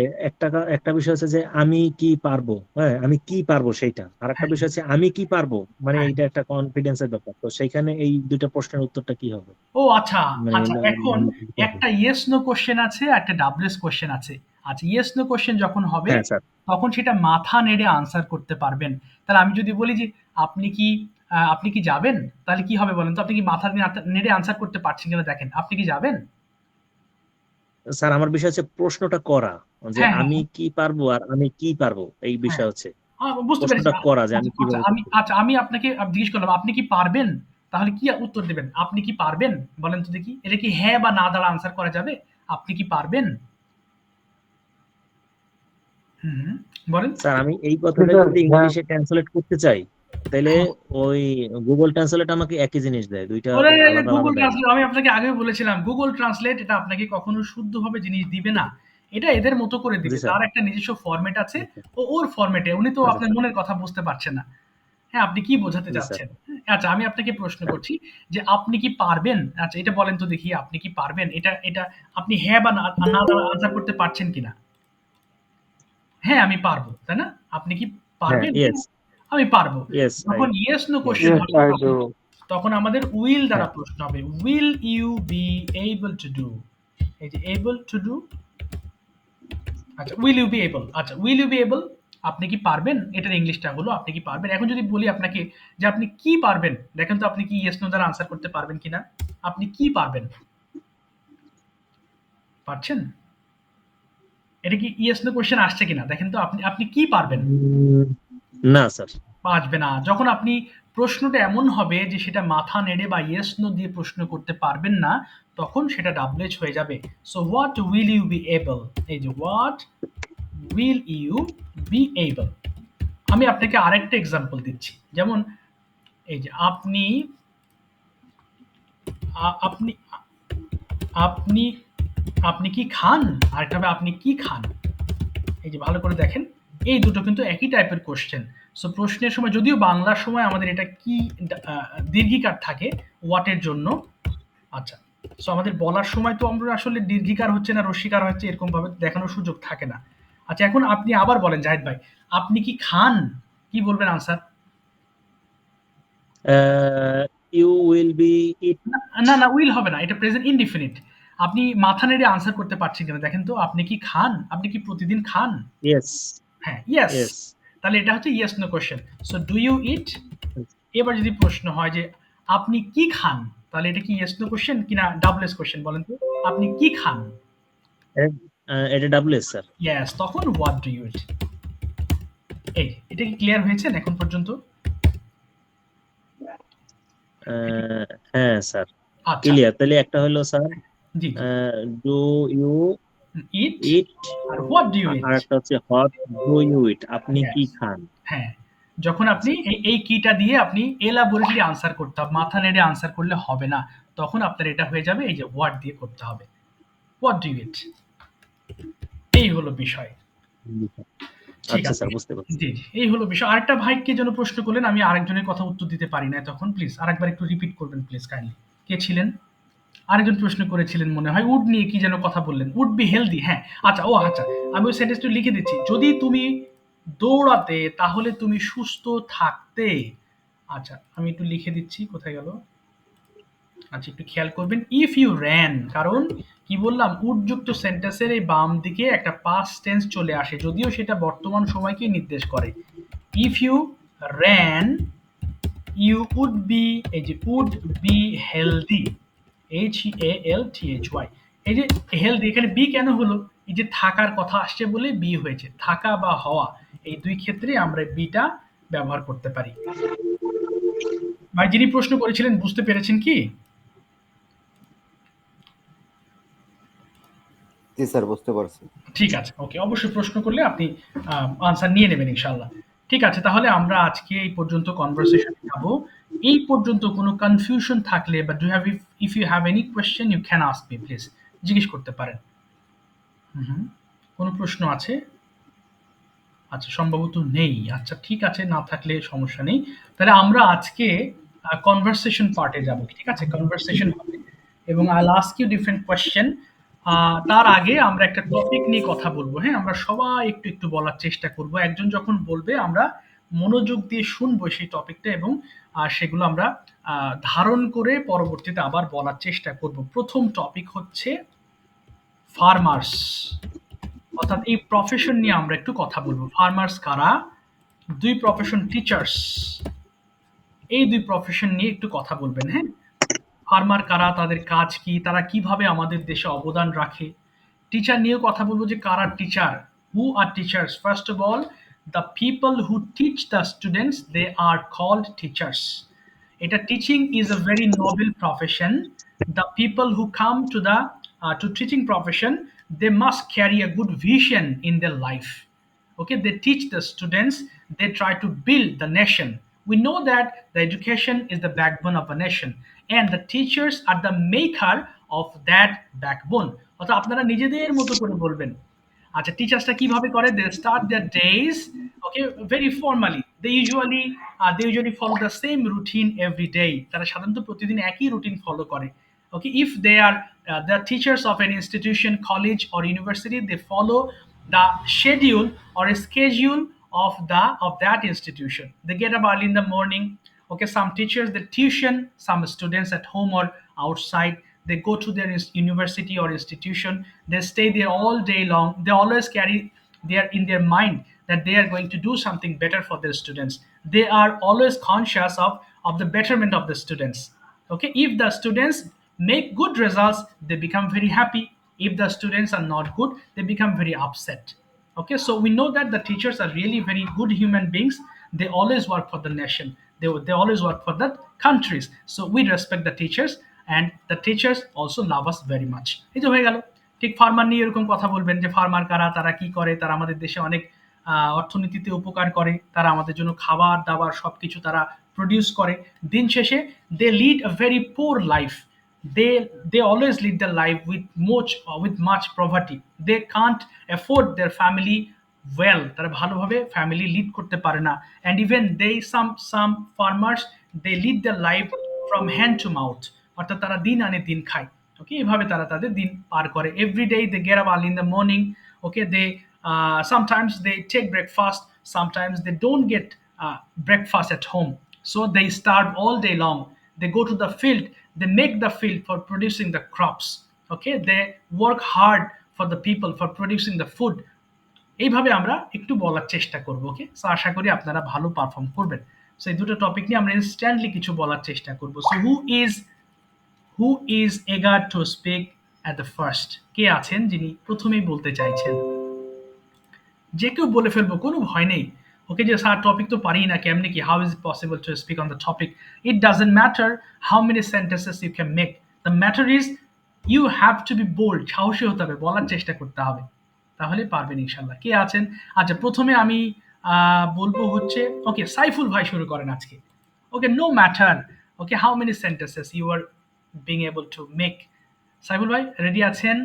একটা বিষয় হচ্ছে যে আমি কি পারবো, হ্যাঁ আমি কি পারবো সেইটা, আর একটা হ্যাঁ বিষয় হচ্ছে আমি কি পারবো, মানে হ্যাঁ, এইটা একটা কনফিডেন্সের ব্যাপার। তো সেইখানে এই দুইটা প্রশ্নের উত্তরটা কি হবে? ও আচ্ছা, মানে আচ্ছা, এখন একটা ইয়েস নো কোশ্চেন আছে, একটা ডাবলএস কোশ্চেন আছে। আচ্ছা, ইয়েস নো কোশ্চেন যখন হবে হ্যাঁ স্যার। তখন সেটা মাথা নেড়ে আনসার করতে পারবেন। তাহলে আমি যদি বলি যে আপনি কি যাবেন, তাহলে কি হবে বলেন তো? আপনি কি মাথা নেড়ে আনসার করতে পারছেন কিনা দেখেন, আপনি কি যাবেন? স্যার আমার বিষয় হচ্ছে প্রশ্নটা করা, যে হ্যাঁ হ্যাঁ আমি কি পারবো আর আমি কি পারবো, এই হ্যাঁ, বিষয় হচ্ছে বুঝতে পেরেছি। প্রশ্নটা করা, যে আমি আচ্ছা আচ্ছা, কিভাবে আমি করবো। আচ্ছা আমি আপনাকে জিজ্ঞেস করলাম, আপনি কি পারবেন? তাহলে কি উত্তর দেবেন? আপনি কি পারবেন? বলেন তো দেখি, এটা কি হ্যাঁ বা না দ্বারা আনসার করা যাবে? আপনি কি পারবেন? হুম হুম, বলেন। স্যার আমি এই কথাটা যদি ইংলিশে ট্রান্সলেট করতে চাই, তাহলে হ্যাঁ, ওই গুগল ট্রান্সলেট আমাকে একই জিনিস দেয়, দুইটা ওরে, আলাদা গুগল আলাদা দেয় না। ট্রান্সলেট, আমি আপনাকে আগেও বলেছিলাম, গুগল ট্রান্সলেট এটা আপনাকে কখনো শুদ্ধভাবে জিনিস দিবে না। এটা এদের মতো করে জি দিবে, স্যার। তার একটা নিজস্ব ফরম্যাট আছে। আচ্ছা ওর ফরম্যাটে, উনি তো আচ্ছা আপনার স্যার। মনের কথা বুঝতে পারছেন না। হ্যাঁ, আপনি কি বোঝাতে জি স্যার। চাচ্ছেন? আচ্ছা, আমি আপনাকে প্রশ্ন হ্যাঁ করছি যে আপনি কি পারবেন? আচ্ছা, এটা বলেন তো দেখি, আপনি কি পারবেন? এটা আপনি হ্যাঁ বা না দ্বারা আনসার করতে পারছেন কিনা? হ্যাঁ, আমি পারবো, তাই না? আপনি কি হ্যাঁ, পারবেন? ইয়েস আমি পারবো। ইয়েস আই যখন yes no yes. Question Yes, হবে I তখন do. তখন আমাদের উইল দ্বারা হ্যাঁ প্রশ্ন হবে। Will you be able to do? এই যে এবল টু ডু, আচ্ছা, উইল ইউ বি এবল, আচ্ছা, উইল ইউ বি এবল, আপনি কি পারবেন? এটার ইংলিশটা হলো আপনি কি পারবেন। এখন যদি বলি আপনাকে যে আপনি কি পারবেন, দেখেন তো আপনি কি ইয়েস নো দ্বারা আনসার করতে পারবেন কিনা? আপনি কি পারবেন? পারছেন? এটা কি ইয়েস নো কোয়েশ্চেন আসছে কিনা দেখেন তো, আপনি আপনি কি পারবেন? না স্যার। আসবে না। যখন আপনি প্রশ্নটা এমন হবে যে সেটা মাথা নেড়ে বা ইয়েস নো দিয়ে প্রশ্ন করতে পারবেন না, তখন সেটা WH হয়ে যাবে। So what will you be able, এই যে what will you be able. আমি আপনাকে আরেকটা এক্সাম্পল দিচ্ছি, যেমন এই যে আপনি আপনি আপনি আপনি কি খান, আরেকটা হবে আপনি কি খান। এই যে ভালো করে দেখেন, এই দুটো কিন্তু একই টাইপের কোশ্চেন। সো প্রশ্নের সময় যদিও বাংলার সময় আমাদের এটা কি দীর্ঘিকার থাকে ওয়াটের জন্য। আচ্ছা, সো আমাদের বলার সময় তো আমরা আসলে দীর্ঘিকার হচ্ছে না রস্যিকার হচ্ছে এরকম ভাবে দেখানোর সুযোগ থাকে না। আচ্ছা, এখন আপনি আবার বলেন জাহিদ ভাই, আপনি কি খান, কি বলবেন আনসার? ইউ উইল বি ইট। না না, উইল হবে না, এটা প্রেজেন্ট ইনডিফিনিট। আপনি মাথা নেড়ে আনসার করতে পারছেন কিনা দেখেন তো, আপনি কি খান, আপনি কি প্রতিদিন খান? ইয়েস। হ্যাঁ, ইয়েস। ইয়েস। তাহলে এটা হচ্ছে yes no question. So do you eat. এবার যদি প্রশ্ন হয় যে আপনি কি খান, তাহলে এটা কি ইয়েস নো কোশ্চেন কিনা ডাবলএস কোশ্চেন বলেন তো, আপনি কি খান? এটা ডাব্লিউএস স্যার। ইয়েস, তখন হোয়াট ডু ইউ ইট। এই এটা কি ক্লিয়ার হয়েছে এখন পর্যন্ত? হ্যাঁ স্যার, আচ্ছা, ক্লিয়ার। তাহলে একটা হলো স্যার জি জি, ডু ইউ ইট ইট, আর হোয়াট ডু ইউ ইট। আর একটা হচ্ছে হোয়াট ডু ইউ ইট, আপনি কি খান। হ্যাঁ, যখন আপনি এই কিটা দিয়ে আপনি এলাবোরেটলি আনসার করতে হবে, মাথা নেড়ে আনসার করলে হবে না, তখন আপনার এটা হয়ে যাবে এই যে হোয়াট দিয়ে করতে হবে, হোয়াট ডু ইউ ইট। এই হলো বিষয়। ঠিক আচ্ছা আছে, স্যার, বুঝতে পারছি। জি জি, এই হলো বিষয়। আরেকটা ভাই কে যেন প্রশ্ন করলেন, আমি আরেকজনের কথা উত্তর দিতে পারি না তখন, প্লিজ আরেকবার একটু রিপিট করবেন প্লিজ কাইন্ডলি। কে ছিলেন? আরেকজন প্রশ্ন করেছিলেন মনে হয়, উড নিয়ে কি যেন কথা বললেন, উড বি হেলদি। হ্যাঁ, আচ্ছা, ও আচ্ছা, আমি ওই সেন্টেন্সটা লিখে দিচ্ছি, যদি তুমি দৌড়াতে তাহলে তুমি সুস্থ থাকতে। আচ্ছা, আমি একটু লিখে দিচ্ছি, কোথায় গেল? আচ্ছা, একটু খেয়াল করবেন, ইফ ইউ র্যান, কারণ কি বললাম, উডযুক্ত সেন্টেন্সের এই বাম দিকে একটা পাস্ট টেন্স চলে আসে, যদিও সেটা বর্তমান সময়কে নির্দেশ করে। If you ran you would be, এই যে উড বি হেলদি, HEALTHY। এই যে হেলদি, এখানে বি কেন হলো, এই যে থাকার কথা আসছে বলে বি হয়েছে, থাকা বা হওয়া এই দুই ক্ষেত্রে আমরা বিটা ব্যবহার করতে পারি। ভাই যিনি প্রশ্ন করেছিলেন বুঝতে পেরেছেন কি? জি স্যার, বুঝতে পারছি। ঠিক আছে, ওকে, অবশ্যই প্রশ্ন করলে আপনি আনসার নিয়ে নেবেন ইনশাল্লাহ। ঠিক আছে, তাহলে আমরা আজকে এই পর্যন্ত কনভারসেশনে যাব। এই পর্যন্ত কোনো কনফিউশন থাকলে বা do have, if you have any question you can ask me please, জিজ্ঞেস করতে পারেন। হুম, কোনো প্রশ্ন আছে? আচ্ছা, সম্ভবত নেই। আচ্ছা, ঠিক আছে, না থাকলে সমস্যা নেই। তাহলে আমরা আজকে কনভারসেশন পার্টে যাব, ঠিক আছে? কনভারসেশন হবে এবং I ask you different question. তার আগে আমরা একটা টপিক নিয়ে কথা বলবো, হ্যাঁ? আমরা সবাই একটু একটু বলার চেষ্টা করব। একজন যখন বলবে আমরা মনোযোগ দিয়ে শুনবো সেই টপিকটা, এবং সেগুলো আমরা ধারণ করে পরবর্তীতে আবার বলার চেষ্টা করব। প্রথম টপিক হচ্ছে ফার্মার্স, অর্থাৎ এই প্রফেশন নিয়ে আমরা একটু কথা বলবো। ফার্মার্স কারা? দুই প্রফেশন, টিচার্স, এই দুই প্রফেশন নিয়ে একটু কথা বলবেন, হ্যাঁ? ফার্মার কারা, তাদের কাজ কি, তারা কিভাবে আমাদের দেশে অবদান রাখে। টিচার নিয়েও কথা বলবো, যে কারা teacher, who are teachers. First of all, the people who teach the students, they are called teachers. এটা teaching is a very noble profession. The people who come to the to teaching profession, they must carry a good vision in their life. Okay, they teach the students, they try to build the nation. We know that the education is the backbone of a nation, and the teachers are the maker of that backbone. অর্থাৎ আপনারা নিজেদের মতো করে বলবেন। আচ্ছা, টিচার্সটা কিভাবে করে? They start their days, okay, very formally. They usually follow the same routine every day. তারা সাধারণত প্রতিদিন একই রুটিন ফলো করে। Okay, if they are the teachers of an institution, college or university, they follow the schedule or a schedule of that institution. They get up early in the morning. Okay, some teachers they tuition some students at home or outside. They go to their university or institution. They stay there all day long. They always carry there in their mind that they are going to do something better for their students. They are always conscious of the betterment of the students. Okay, if the students make good results, they become very happy. If the students are not good, they become very upset. Okay, so we know that the teachers are really very good human beings. They always work for the nation. They always work for the countries. So we respect the teachers, and the teachers also love us very much. এই যে হয়ে গেল। ঠিক farmer নিয়ে এরকম কথা বলবেন যে ফার্মার কারা, তারা কি করে, তারা আমাদের দেশে অনেক অর্থনীতিতে উপকার করে, তারা আমাদের জন্য খাবার দাবার সবকিছু তারা প্রডিউস করে। দিন শেষে they lead a very poor life. they always lead their life with much poverty. They can't afford their family well, তারা ভালোভাবে ফ্যামিলি লিড করতে পারে না। and even they some farmers, they lead their life from hand to mouth, অর্থাৎ তারা দিন আনে দিন খায়। ওকে, এইভাবে তারা তাদের দিন পার করে। Every day they get up early in the morning. Okay, they sometimes they take breakfast, sometimes they don't get breakfast at home, so they starve all day long. They go to the field, they make the field for producing the crops. Okay, they work hard for the people for producing the food. এইভাবে আমরা একটু বলার চেষ্টা করব। ওকে, so আশা করি আপনারা ভালো perform করবেন। সো এই দুটো টপিক নিয়ে আমরা ইনস্ট্যান্টলি কিছু বলার চেষ্টা করব। So who is eager to speak at the first? কে আছেন যিনি প্রথমেই বলতে চাইছেন? যে কেউ বলে ফেলবো, কোনো ভয় নেই। ওকে, যে স্যার টপিক তো পারি না, কেমনে কি, how is it possible to speak on the topic? It doesn't matter how many sentences you can make, the matter is you have to be bold. সাহসী হতে হবে, বলার চেষ্টা করতে হবে, তাহলে পারবেন ইনশাল্লাহ। কে আছেন? আচ্ছা, প্রথমে আমি বলবো হচ্ছে, ওকে সাইফুল ভাই শুরু করেন আজকে। Okay, no matter. Okay, how many sentences you are being able to make? Saiful ভাই রেডি আছেন?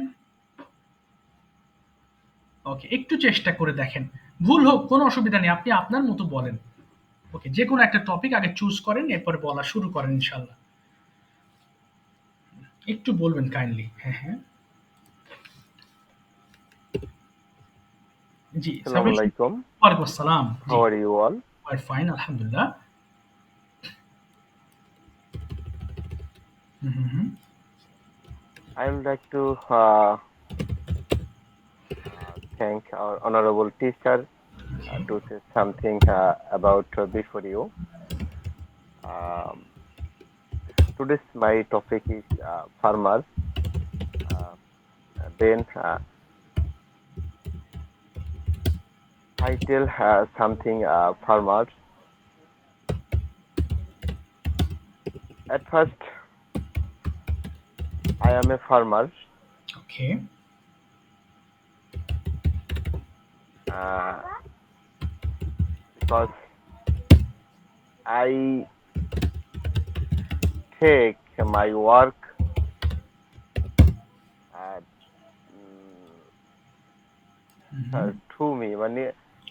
ওকে, একটু চেষ্টা করে দেখেন, ভুল হোক কোনো অসুবিধা নেই, আপনি আপনার মতো বলেন। ওকে, যে কোনো একটা টপিক আগে চুজ করেন, এরপরে বলা শুরু করেন ইনশাল্লাহ। একটু বলবেন কাইন্ডলি। হ্যাঁ হ্যাঁ, জি। Assalamu alaikum. ওয়ালাইকুম আসসালাম। How are you all? We're fine, alhamdulillah. I would like to thank our honorable teacher to say something about before you. Today's my topic is farmers. Then I tell something farmers. At first, I am a farmer. Okay. Because I take my work to me, মানে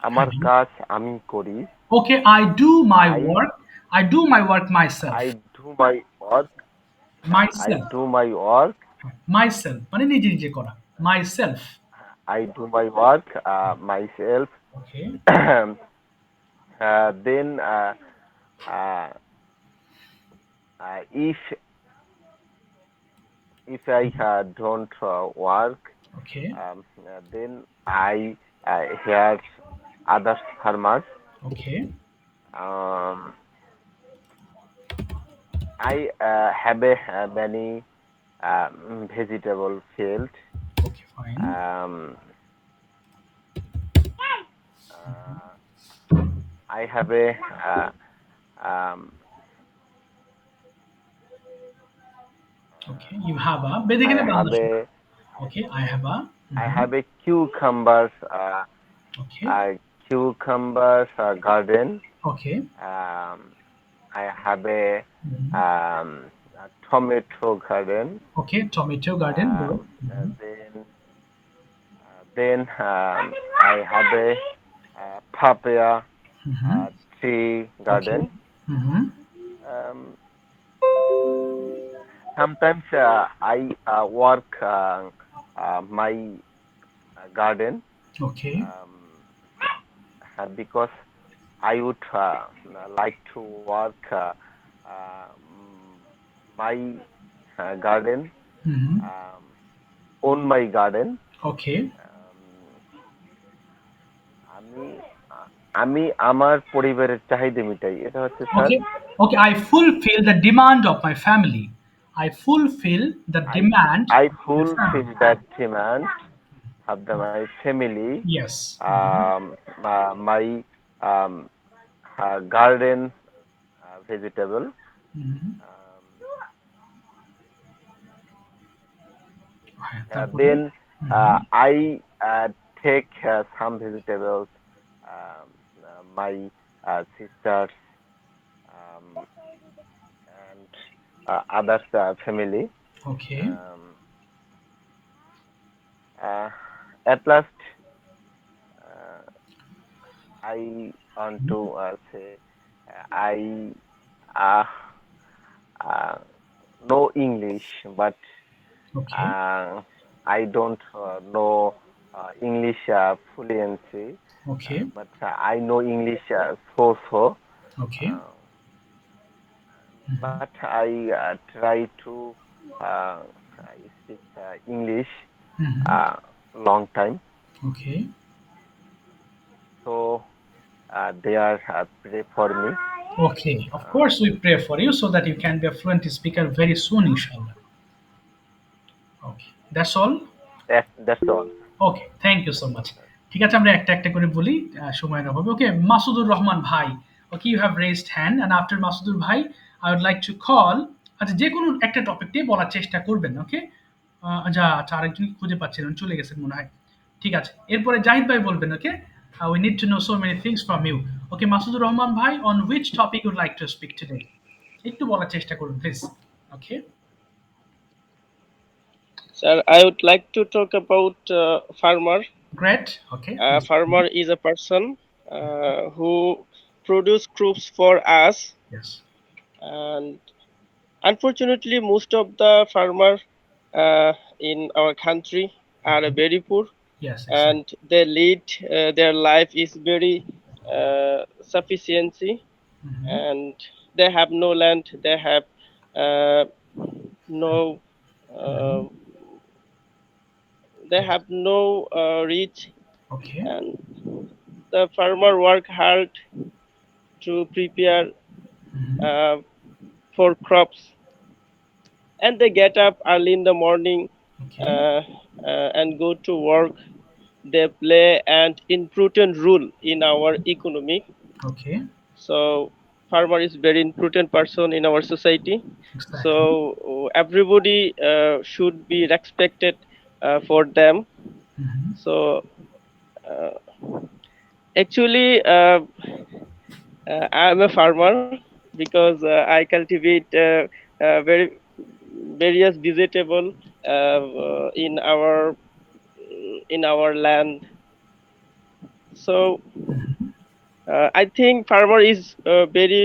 আমার কাজ আমি করি। Okay, I do my work myself. I do my work myself মানে নিজে নিজে করা, myself. I do my work myself. Okay. Then if I don't work, Okay. Then I hear other farmers. Okay. I have many vegetable field. Okay, fine. I have a Okay, you have a বেদিকেনে Bangla. Okay, I have a I have a cucumbers Okay. cucumbers garden. Okay. I have a tomato garden. Okay, tomato garden. Good. Then I have a papaya tree garden. Okay. Sometimes I work my garden. Okay. Because I would like to work my garden, own my garden. Okay. আমি আমার পরিবারের চাহিদা মিটাই, এটা হচ্ছে sir. Okay, I fulfill the demand of my family. I fulfill the demand. I fulfill that demand of my family. Yes. My garden vegetable. Mhm. হ্যাঁ, তারপরে? Then Mhm. I take some vegetables. My sisters and others family. Okay. At last, I want to say I uh, know English, but Okay. I don't know English fluency. Okay. But I know English so. Okay. But I try to speak English Mhm. long time. Okay. So they are pray for me. Okay. Of course, we pray for you so that you can be a fluent speaker very soon, inshallah. Okay. That's all. That's all. Okay, thank you so much. ঠিক আছে, আমরা একটা একটা করে বলি সময়ের অভাবে। ওকে, মাসুদুর রহমান ভাই, okay, you have raised hand and after Masudur ভাই I would like to call, আচ্ছা যে কোনো একটা টপিক নিয়ে বলার চেষ্টা করবেন। ওকে, আচ্ছা আরেকজন খুঁজে পাচ্ছিলেন, চলে গেছেন মনে হয়। ঠিক আছে, এরপরে জাহিদ ভাই বলবেন। Okay, we need to know so many things from you. Okay, Masudur Rahman ভাই, on which topic would like to speak today? একটু বলার চেষ্টা করুন please. Okay, Sir, I would like to talk about farmer. Great. Okay, Farmer is a person who produce crops for us, yes, and unfortunately, most of the farmer in our country are very poor, yes, and they lead their life is very sufficiency, and they have no land, they have no uh, reach, okay, and the farmer work hard to prepare uh, for crops, and they get up early in the morning okay, and go to work. They play an important role in our economy. Okay, So farmer is very important person in our society. exactly. So everybody should be respected for them. So actually I am a farmer because I cultivate very various vegetable in our land. So I think farmer is a very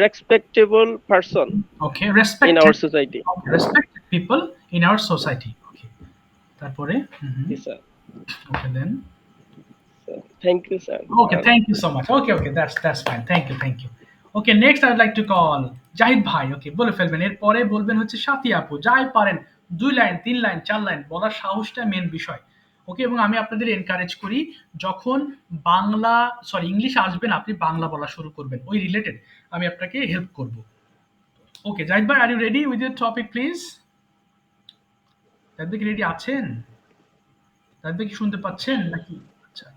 respectable person Okay, in respected. our society. Okay, respected people in our society. Okay. তারপরে Yes, sir. okay then. So, thank you, sir. Okay, thank you so much. Okay, that's fine. Thank you. Okay, next I would like to call Zahid ভাই। ওকে, বলে ফেলবেন, এরপরে বলবেন হচ্ছে সাথী আপু, যাই পারেন 2 লাইন 3 লাইন 4 লাইন বলার সাহসটা মেন বিষয়। ওকে, এবং আমি আপনাদের এনকারেজ করি যখন ইংলিশ আসবেন আপনি বাংলা বলা শুরু করবেন, ওই রিলেটেড আমি আপনাকে হেল্প করব। ওকে, জাহিদ ভাই, are you ready with your topic please? Zahid ভাই কি রেডি আছেন? জাহিদ ভাই কি শুনতে পাচ্ছেন নাকি? আচ্ছা,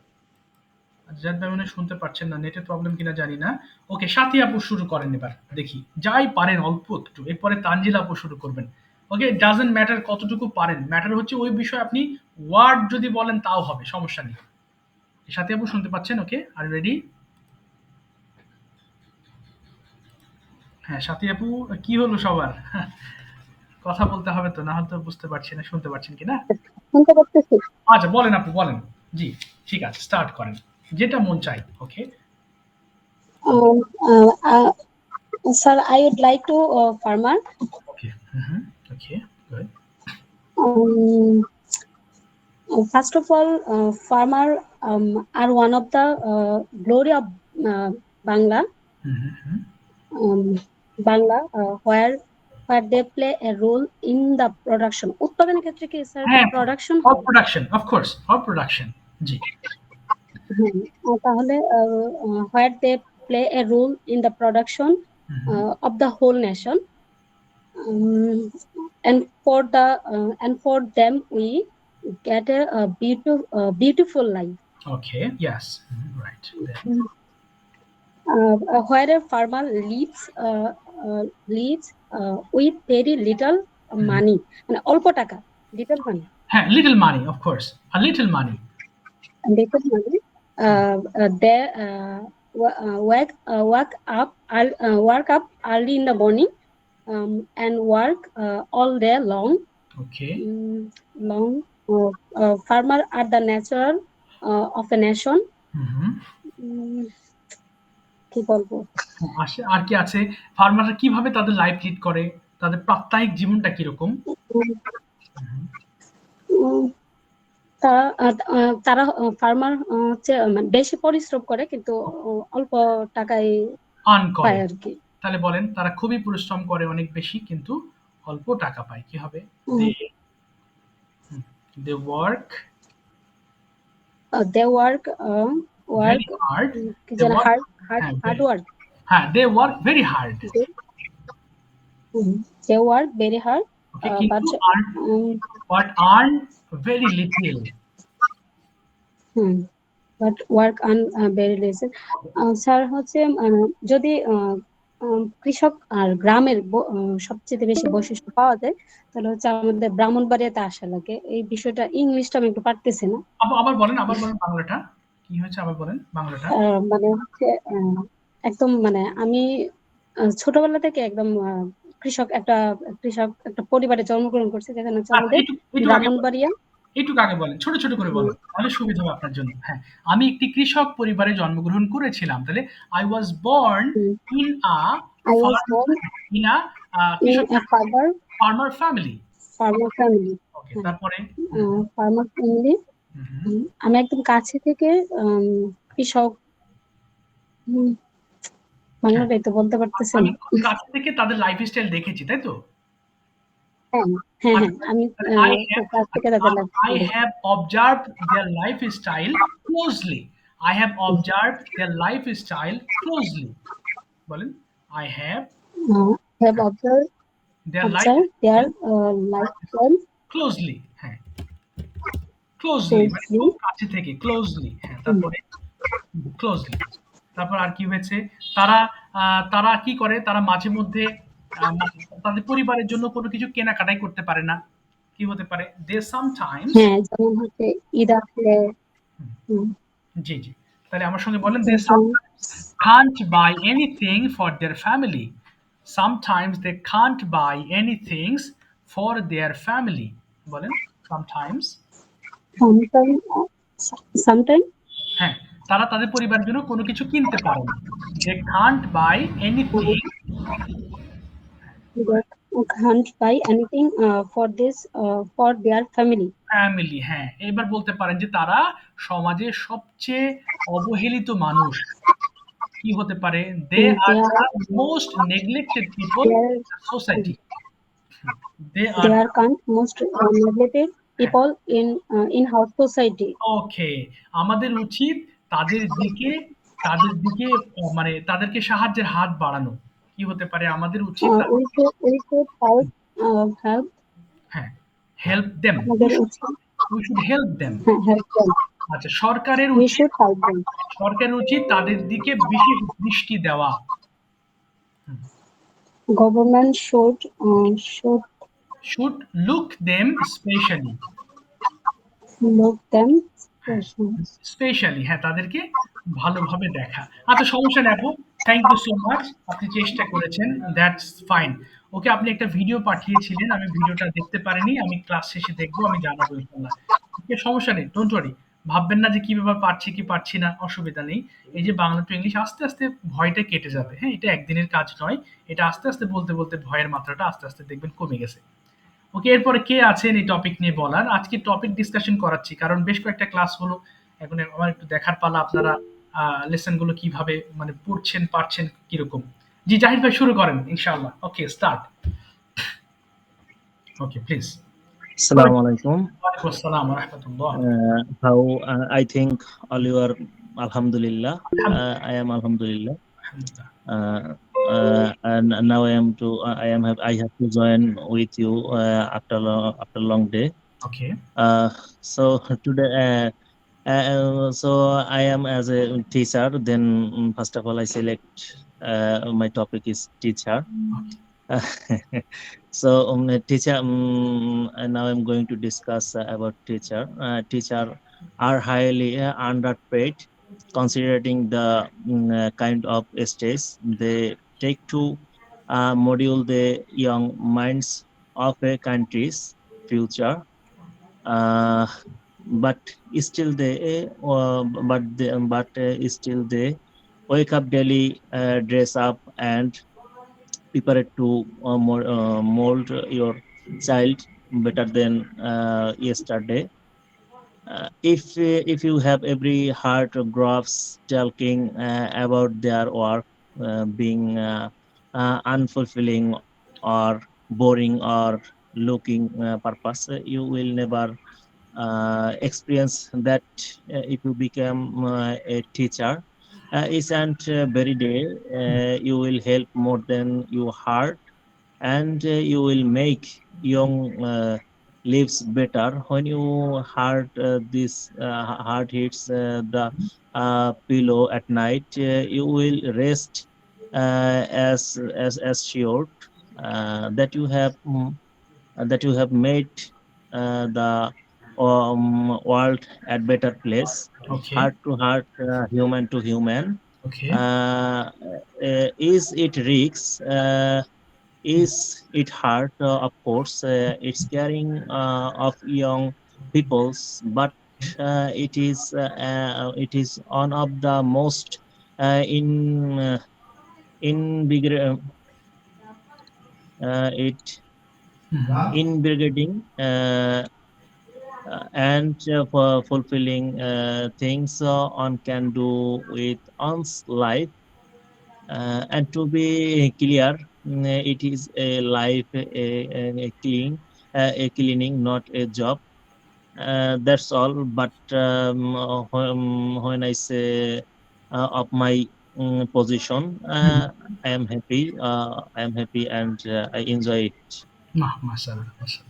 জাহিদ ভাই মনে হয় শুনতে পাচ্ছেন না, নেটের প্রবলেম কিনা জানি না। ওকে, সাথী আপু শুরু করেন এবার, দেখি যাই পারেন অল্প একটু, এরপরে তানজিল আপু শুরু করবেন। ওকে, ডাজন্ট ম্যাটার কতটুকু পারেন, ম্যাটার হচ্ছে ওই বিষয়ে আপনি ওয়ার্ড যদি বলেন তাও হবে, সমস্যা নেই। সাথী আপু শুনতে পাচ্ছেন? ওকে, আর রেডি? হ্যাঁ, সাথী আপু, কি হলো সবার? কথা বলতে হবে তো, না হলে তো বুঝতে পারছি না শুনতে পাচ্ছেন কিনা। শুনতে পাচ্ছি। আচ্ছা, বলেন আপু, বলেন। জি, ঠিক আছে, স্টার্ট করেন, যেটা মন চাই। ওকে, Um, uh, uh, Sir, I would like to farmer. Okay, okay, good. Um, First of all, farmer are one of the glory of Bangla. Bangla, where they play a role in the production. উৎপাদনের ক্ষেত্রে কি sir হ্যাঁ, production of production, of course, of production. জি, তাহলে where they play a role in the production of the whole nation. And for them we get a beautiful life. Okay, yes, right. Then, Where a farmer lives with very little money, মানে অল্প টাকা, little money, little money, of course, a little money. little money. They work up early in the morning and work all day long. Okay. Farmer are the natural of a nation. কি বলবো, আর কি আছে? ফার্মাররা কিভাবে তাদের life lead করে? তাদের প্রাত্যহিক জীবনটা কিরকম? তারা ফার্মার হচ্ছে মানে বেশি পরিশ্রম করে কিন্তু অল্প টাকায় আর্ন করে। পায় আর কি। তাহলে বলেন তারা খুবই পরিশ্রম করে অনেক বেশি কিন্তু অল্প টাকা পায়। কি হবে? They work they work very hard. hard work. They work very hard. They work very hard. Okay, but earn very little. But work on very little. Sir হচ্ছে যদি কৃষক আর গ্রামের সবচেয়ে বেশি বৈশিষ্ট্য পাওয়া যায় তাহলে হচ্ছে আমাদের ব্রাহ্মণবাড়িয়াতে আসা লাগে। এই বিষয়টা ইংলিশটা আমি একটু পারতেছি না। আবার বলেন বাংলাটা কি হয়েছে, আবার বলেন বাংলাটা। মানে হচ্ছে একদম মানে আমি ছোটবেলা থেকে একদম কৃষক একটা পরিবারে জন্মগ্রহণ করছি যেখানে হচ্ছে আমাদের ব্রাহ্মণবাড়িয়া। এইটুকু আগে বলেন, ছোট ছোট করে বলেন, তাহলে সুবিধা হবে আপনার জন্য। হ্যাঁ, আমি একটি কৃষক পরিবারে জন্মগ্রহণ করেছিলাম। তাহলে I was born in a farmer family. ওকে, তারপরে ফার্মার ফ্যামিলি। আমি একদম কাছে থেকে কৃষক, বাংলাটাই তো বলতে পারতেছি না। কাছে থেকে তাদের লাইফস্টাইল দেখেছি, তাই তো? I have observed their lifestyle closely. বলেন, I have observed their lifestyle closely. হ্যাঁ, closely মানে খুব কাছে থেকে, closely। হ্যাঁ, তারপরে closely। তারপর আর কি হয়েছে? তারা কি করে? তারা মাঝে মধ্যে তাদের পরিবারের জন্য কোনো কিছু কেনাকাটাই করতে পারে না। কি হতে পারে? They sometimes, যেমন হচ্ছে ঈদ আসলে। জি। তাহলে আমার সঙ্গে বলেন, they sometimes can't buy anything for their family. Sometimes they can't buy anything for their family. বলেন, sometimes। হ্যাঁ, তারা তাদের পরিবারের জন্য কোনো কিছু কিনতে পারে না। They can't buy anything for their family. হ্যাঁ, এবার বলতে পারেন যে তারা সমাজের সবচেয়ে অবহেলিত মানুষ। কি হতে পারে? They are the most neglected people in society. They are most neglected people in our society. Okay, আমাদের উচিত তাদের দিকে মানে তাদেরকে সাহায্যের হাত বাড়ানো। কি হতে পারে? আমাদের উচিত we should help help them. We should help them. আচ্ছা, সরকারের উচিত তাদের দিকে বিশেষ দৃষ্টি দেওয়া। Government should look them specially. হ্যাঁ, তাদেরকে ভালোভাবে দেখা। আচ্ছা, সমস্যা নেই আপু, থ্যাংক ইউ সো মাচ, আপনি চেষ্টা করেছেন, দ্যাটস ফাইন। ওকে, আপনি একটা ভিডিও পাঠিয়েছিলেন, আমি ভিডিওটা দেখতে পারিনি, আমি ক্লাস শেষে দেখবো, আমি জানাবো ইনশাআল্লাহ। ওকে, সমস্যা নেই, ডোন্ট ওয়ারি। ভাববেন না যে কি ব্যাপার, পারছি কি পারছি না, অসুবিধা নেই। এই যে বাংলা টু ইংলিশ আস্তে আস্তে ভয়টা কেটে যাবে। হ্যাঁ, এটা একদিনের কাজ নয়, এটা আস্তে আস্তে বলতে ভয়ের মাত্রাটা আস্তে আস্তে দেখবেন কমে গেছে। ওকে, এরপরে কে আছেন এই টপিক নিয়ে বলার? আজকে টপিক ডিসকাশন করাচ্ছি কারণ বেশ কয়েকটা ক্লাস হলো, এখন আমার একটু দেখার পালা আপনারা লেসন গুলো কিভাবে মানে পড়ছেন, পারছেন কিরকম। জি, জাহিদ ভাই শুরু করেন ইনশাআল্লাহ। Okay, start. Okay, please. Assalamu alaikum. ওয়ালাইকুম আসসালাম ওয়া রাহমাতুল্লাহ। How I think all you are alhamdulillah. I am alhamdulillah. And now I have to join with you after long day. Okay. So today, so I am as a teacher. Then first of all, I select my topic is teacher. So teacher, and now I'm going to discuss about teacher. Teacher are highly underpaid, considering the kind of stage they take to module the young minds of a country's future. Uh, but still still they wake up daily, dress up, and prepare to mold your child better than yesterday. If you have every heart graphs talking about their work being unfulfilling or boring or looking purpose, you will never experience that. If you become a teacher, each and very day you will help more than you heart, and you will make young lives better. When you heart hits the pillow at night, you will rest as assured that you have made the world a better place, Okay. heart to heart, human to human. Okay. Is it risks? Is it hard? Of course, it's caring of young peoples, but it is one of the most in bigger it invigorating and for fulfilling things one can do with one's life. And to be clear, it is a life, a cleaning, not a job. That's all. But when I say of my position, I am happy, and I enjoy it. Mashallah. Mashallah.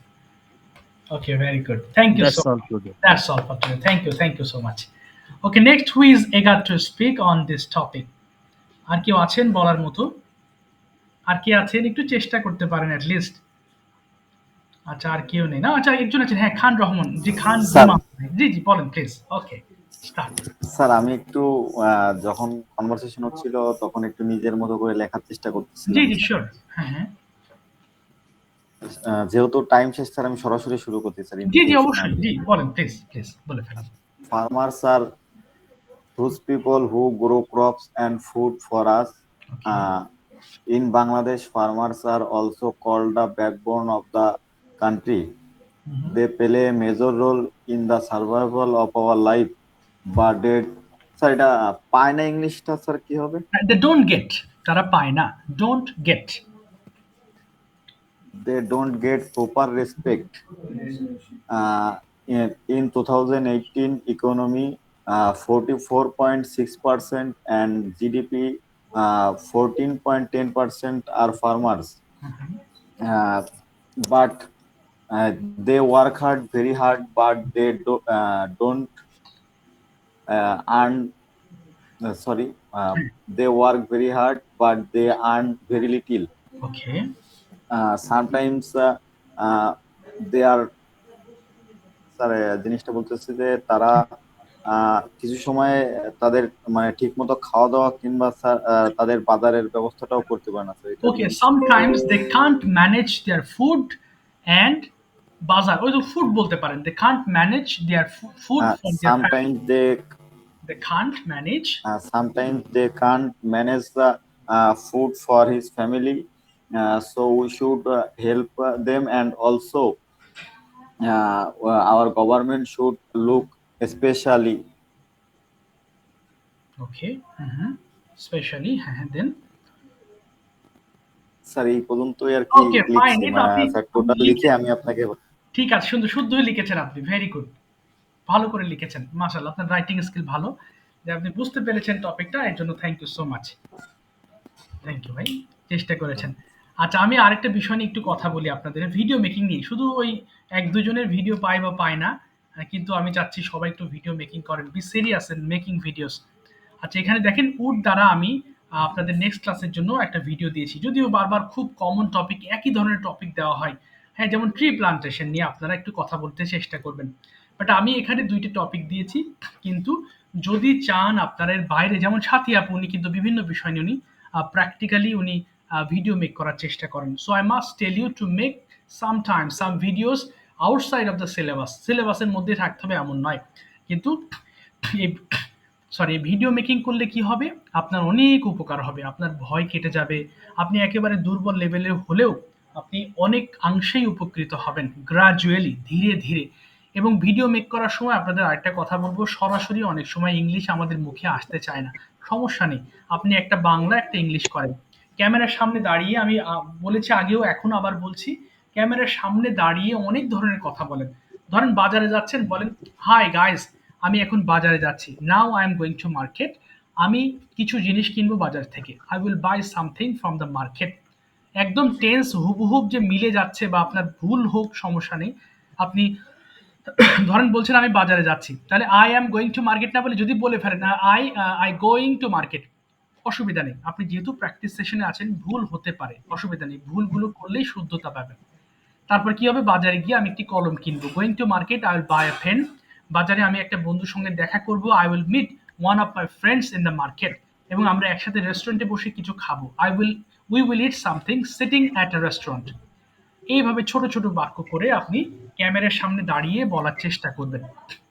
Okay, very good. Thank you so That's all much. today. That's all for today. Thank you. Thank you so much. Okay, next who is eager to speak on this topic? আর কেউ আছেন বলার মতো? আর কে আছেন? একটু চেষ্টা করতে পারেন at least. আচ্ছা, আর কেউ নেই না? আচ্ছা, একজন আছেন। হ্যাঁ, খান রহমান। জি, খান স্যার রুমা। জি, জি, বলেন প্লিজ। Okay, start. স্যার আমি একটু যখন কনভারসেশন হচ্ছিল তখন একটু নিজের মতো করে লেখার চেষ্টা জি, করতেছিলাম জি, স্যার। শিওর। হ্যাঁ, হ্যাঁ। যেহেতু টাইম শেষ স্যার, আমি সরাসরি শুরু করতে স্যার, জি, জি, ইন্ট্রোডাকশন না অবশ্যই। দিয়ে। জি, বলেন প্লিজ, প্লিজ বলে ফেলুন। Farmers are those people who grow crops and food for us. Okay. In Bangladesh, farmers are also called the backbone of the country. They play a major role in the survival of our life. But they, sir এটা পায় না, ইংলিশটা sir কি হবে? They don't get, তারা পায় না। Don't get. They don't get proper respect. In 2018 economy, 44.6% and GDP 14.10% are farmers. Uh, but they work hard, very hard, but they don't earn. Sorry, they work very hard, but they earn very little. Okay. Sometimes they are, sir জিনিসটা বলতেছে যে তারা কিছু সময় তাদের মানে ঠিক মতো খাওয়া দাওয়া কিংবা স্যার তাদের বাজারের ব্যবস্থাটাও করতে পারে না স্যার, এটা Okay, জিনিস। sometimes they can't manage their food and বাজার। ওই তো ফুড বলতে পারেন। They can't manage their food for their family. They can't manage. Sometimes they can't manage the food for his family, so we should help them, and also our government should look especially. Okay. Especially, then. Sir এই পর্যন্তই আর কি ওকে, fine. লিখছি, এটা আপনি sir total লিখে আমি আপনাকে। ঠিক আছে, সুন্দর শুদ্ধই লিখেছেন আপনি। Very good. ভালো করে লিখেছেন। মাশাআল্লাহ, আপনার রাইটিং স্কিল ভালো। যে আপনি বুঝতে পেরেছেন টপিকটা, এর জন্য thank you so much. Thank you ভাই, চেষ্টা করেছেন। আচ্ছা, আমি আরেকটা বিষয় নিয়ে একটু কথা বলি আপনাদের, ভিডিও মেকিং নিয়ে। শুধু ওই এক দুজনের ভিডিও পায় বা পায় না, কিন্তু আমি চাচ্ছি সবাই একটু ভিডিও মেকিং করেন, be serious in making videos. আচ্ছা, এখানে দেখেন উড দ্বারা আমি আপনাদের নেক্সট ক্লাসের জন্য একটা ভিডিও দিয়েছি, যদিও বারবার খুব কমন টপিক, একই ধরনের টপিক দেওয়া হয়। হ্যাঁ, যেমন ট্রি প্লান্টেশন নিয়ে আপনারা একটু কথা বলতে চেষ্টা করবেন, বাট আমি এখানে দুইটা টপিক দিয়েছি। কিন্তু যদি চান আপনারা এর বাইরে, যেমন সাথী আপু, উনি কিন্তু বিভিন্ন বিষয় নিয়ে উনি প্র্যাকটিক্যালি উনি ভিডিও মেক করার চেষ্টা করেন। So I must tell you to make sometimes some videos outside of the syllabus. সিলেবাসের মধ্যে থাকতে হবে এমন নয়, কিন্তু এই সরি ভিডিও মেকিং করলে কি হবে, আপনার অনেক উপকার হবে, আপনার ভয় কেটে যাবে, আপনি একেবারে দুর্বল লেভেলের হলেও আপনি অনেক অংশেই উপকৃত হবেন, গ্রাজুয়ালি, ধীরে ধীরে। এবং ভিডিও মেক করার সময় আপনাদের আরেকটা কথা বলবো, সরাসরি অনেক সময় ইংলিশ আমাদের মুখে আসতে চায় না, সমস্যা নেই, আপনি একটা বাংলা একটা ইংলিশ করেন, ক্যামেরার সামনে দাঁড়িয়ে, আমি বলেছি আগেও, এখন আবার বলছি, ক্যামেরার সামনে দাঁড়িয়ে অনেক ধরনের কথা বলেন। ধরেন বাজারে যাচ্ছেন, বলেন হাই গাইস, আমি এখন বাজারে যাচ্ছি, now I am going to market, আমি কিছু জিনিস কিনবো বাজার থেকে, I will by something from the market. একদম টেন্স হুবহুব যে মিলে যাচ্ছে বা আপনার ভুল হোক সমস্যা নেই, আপনি ধরেন বলছেন আমি বাজারে যাচ্ছি, তাহলে I am going to market না বলে যদি বলে ফেলেন আই গোয়িং টু মার্কেট, অসুবিধা নেই, আপনি যেহেতু প্র্যাকটিস সেশনে আছেন ভুল হতে পারে, অসুবিধা নেই, ভুলগুলো করলেই শুদ্ধতা পাবেন। তারপর কি হবে, বাজারে গিয়ে আমি একটি কলম কিনবো, going to market I will buy a pen. বাজারে আমি একটা বন্ধুর সঙ্গে দেখা করব, I will meet one of my friends in the market, এবং আমরা একসাথে রেস্টুরেন্টে বসে কিছু খাবো, we will eat something sitting at a restaurant. এইভাবে ছোট ছোট বাক্য করে আপনি ক্যামেরার সামনে দাঁড়িয়ে বলার চেষ্টা করবেন,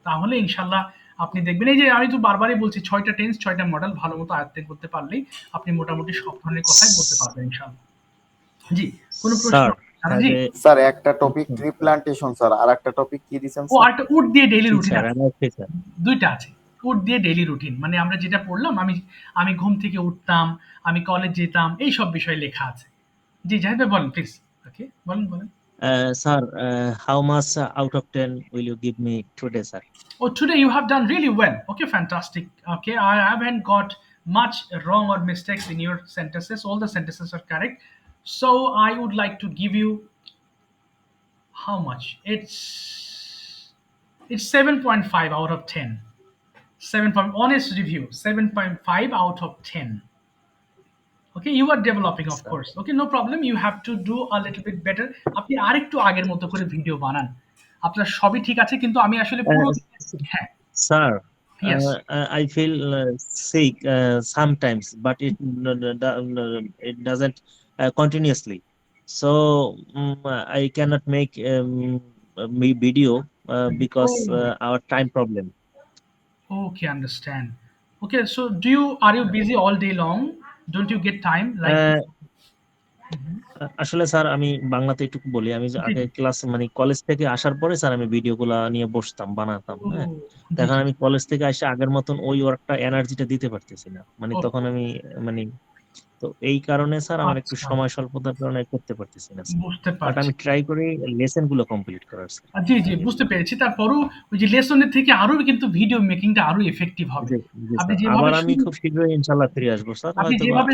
তাহলে ইনশাল্লাহ আপনি দেখবেন, এই যে আমি তো বারবারই বলছি, 6টা টেন্স 6টা মডেল ভালো মতো আয়ত্ত করতে পারলেই আপনি মোটামুটি সব ধরনের কথাই বলতে পারবেন ইনশাল্লাহ। জি, কোনো প্রশ্ন? Sir, have জি, a স্যার একটা topic question, tree sir. Plantation sir, আর একটা টপিক কি দিছেন ও স্যার? আরেকটা উড দিয়ে ডেইলি রুটিন Teacher, আছে, I'm a teacher. দুইটা আছে। উড দিয়ে ডেইলি রুটিন মানে আমরা যেটা পড়লাম, আমি আমি ঘুম থেকে উঠতাম, আমি কলেজ যেতাম, এই সব বিষয় লেখা আছে। জি জাহিদ ভাই বলেন প্লিজ। ওকে, বলেন বলেন। Sir, how much out of 10 will you give me today, sir? Oh, today you have done really well. Okay, fantastic. Okay, I haven't got much wrong or mistakes in your sentences. All the sentences are correct. So I would like to give you how much? It's 7.5 out of 10. 7 point honest review, 7.5 out of 10. Okay, you are developing, of Sir. course. Okay, no problem. You have to do a little bit better. আপনি আরেকটু আগের মতো করে video বানান। আপনার সবই ঠিক আছে, কিন্তু আমি আসলে পুরো হ্যাঁ, Sir, yes. I feel sick sometimes, but it doesn't continuously. So I cannot make me video because Oh, our time problem. okay, understand. Okay, so are you busy all day long? Don't you get time like? Uh, আসলে sir আমি বাংলাতে একটু বলি, আমি যে জি আগে জি। Class মানে college থেকে আসার পরে স্যার আমি ভিডিও গুলা নিয়ে বসতাম, বানাতাম, ও হ্যাঁ। তো জি এখন জি। আমি কলেজ থেকে এসে আগের মতন ওই ওয়ার্কটা এনার্জিটা দিতে পারতেছি না, মানে ও তখন আমি মানে, তো এই কারণে স্যার আমার একটু আচ্ছা, সময় স্বল্পতার কারণে করতে পারতেছি না স্যার। বুঝতে বাট পারছি। আমি ট্রাই করি লেসন গুলো কমপ্লিট করার স্যার। জি জি, বুঝতে পেরেছি। তারপরও ওই যে লেসনের থেকে আরো কিন্তু ভিডিও মেকিংটা আরো এফেক্টিভ হবে। জি, জি আপনি স্যার, যেভাবে আবার আমি শুরু খুব শীঘ্রই ইনশাল্লাহ ফিরে আসবো স্যার, আপনি হয়তো বা। যেভাবে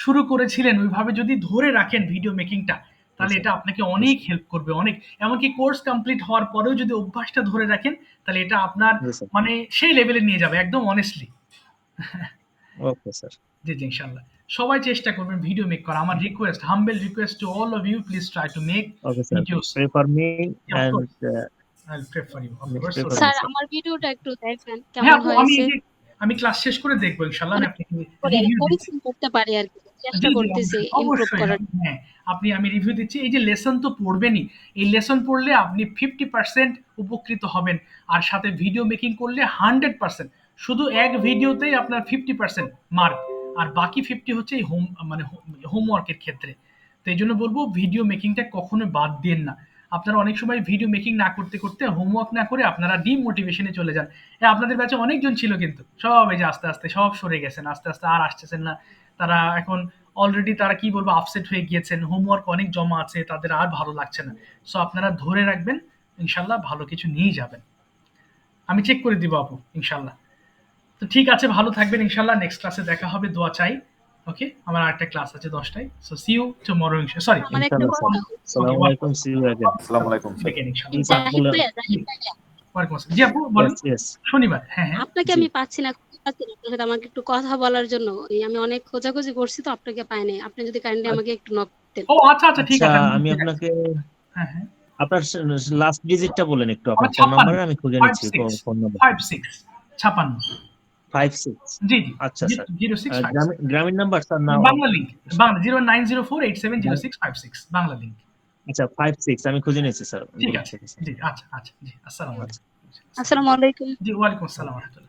শুরু করেছিলেন ওইভাবে যদি ধরে রাখেন ভিডিও মেকিংটা, জি তাহলে স্যার, এটা আপনাকে জি অনেক স্যার, হেল্প করবে, অনেক। এমনকি কোর্স কমপ্লিট হওয়ার পরেও যদি অভ্যাসটা ধরে রাখেন, তাহলে এটা আপনার জি স্যার। মানে সেই লেভেলে নিয়ে যাবে একদম অনেস্টলি। Okay sir. জি জি, ইনশাল্লাহ সবাই চেষ্টা করবেন ভিডিও মেক করা। আমার request, humble request to all of you, please try to make okay sir, videos. Pray for me of and course I will pray for you, of course. Pray for me sir sir. আমার ভিডিওটা একটু দেখবেন হ্যাঁ কেমন আপু, আমি হয়েছে, এই যে আমি ক্লাস শেষ করে দেখবো ইনশাল্লাহ, আমি মানে আপনাকে করে রিভিউ দিচ্ছি। পরিশ্রম করতে পারি আর কি, চেষ্টা জি, জি, করতেছি অবশ্যই, ইমপ্রুভ অবশ্যই। করার। হ্যাঁ, আমি রিভিউ দিচ্ছি। এই যে লেসন তো পড়বেনই। এই লেসন পড়লে আপনি 50% উপকৃত হবেন। আর সাথে ভিডিও মেকিং করলে 100%। শুধু এক ভিডিওতেই আপনার 50% মার্ক। আর বাকি 50 হচ্ছে এই মানে হোমওয়ার্কের ক্ষেত্রে। তো এইজন্য বলবো ভিডিও মেকিংটা কখনো বাদ দিয়েন না। আপনারা অনেক সময় ভিডিও মেকিং না করতে, করতে হোমওয়ার্ক না করে আপনারা ডিমোটিভেশনে চলে যান। আপনাদের ব্যাচে অনেকজন ছিল কিন্তু। সব এই যে আস্তে, আস্তে সব সরে গেছেন। আস্তে, আস্তে আর আসতেছেন না। তারা এখন অলরেডি তারা কি বলবো আপসেট হয়ে গিয়েছেন, হোমওয়ার্ক অনেক জমা আছে, তাদের আর ভালো লাগছে না। সো আপনারা ধরে রাখবেন, ইনশাল্লাহ ভালো কিছু নিয়ে যাবেন। আমি চেক করে দিব আপু, ইনশাল্লাহ। তো ঠিক আছে, ভালো থাকবেন ইনশাল্লাহ। নেক্সট ক্লাসে দেখা হবে, দোয়া চাই। ওকে, আমার আরেকটা ক্লাস আছে 10টায়। So see you tomorrow, sorry আমার একটা ইনশাআল্লাহ স্যার। কথা, আসসালামু আলাইকুম, see you again. আসসালামু আলাইকুম স্যার। দেখেন ইনশাআল্লাহ। জি স্যার বলেন। জাহিদ ভাইয়া, ওয়ালাইকুম আসসালাম। জি আপু বলেন। Yes, yes. শনিবার, হ্যাঁ হ্যাঁ। আপনাকে জি। আমি পাচ্ছি না, খুঁজে পাচ্ছি না আপনার সাথে আমাকে একটু কথা বলার জন্য। আমি অনেক খোঁজাখুঁজি করছি তো আপনাকে পাই নাই। আপনি যদি কাইন্ডলি আমাকে একটু নক করতেন। ও আচ্ছা আচ্ছা, ঠিক আচ্ছা, আছে, আমি আপনাকে হ্যাঁ হ্যাঁ। আপনার লাস্ট ডিজিটটা বলেন একটু, আমার আপনার ফোন 56, নাম্বারে আমি খুঁজে নিচ্ছি 56, ফোন নাম্বার। 56, 56। 56। জি জি। আচ্ছা স্যার। 0656। গ্রামীণ নাম্বার স্যার না? Bangla link, Bangla 0904870656 Bangla link. আচ্ছা 56 আমি খুঁজে নিচ্ছি স্যার ঠিক গ্রুপ আছে, থেকে স্যার। জি আচ্ছা আচ্ছা, জি আসসালামু আলাইকুম। আসসালামু আলাইকুম। জি ওয়ালাইকুম আসসালাম ওয়া রাহমাতুল্লাহ।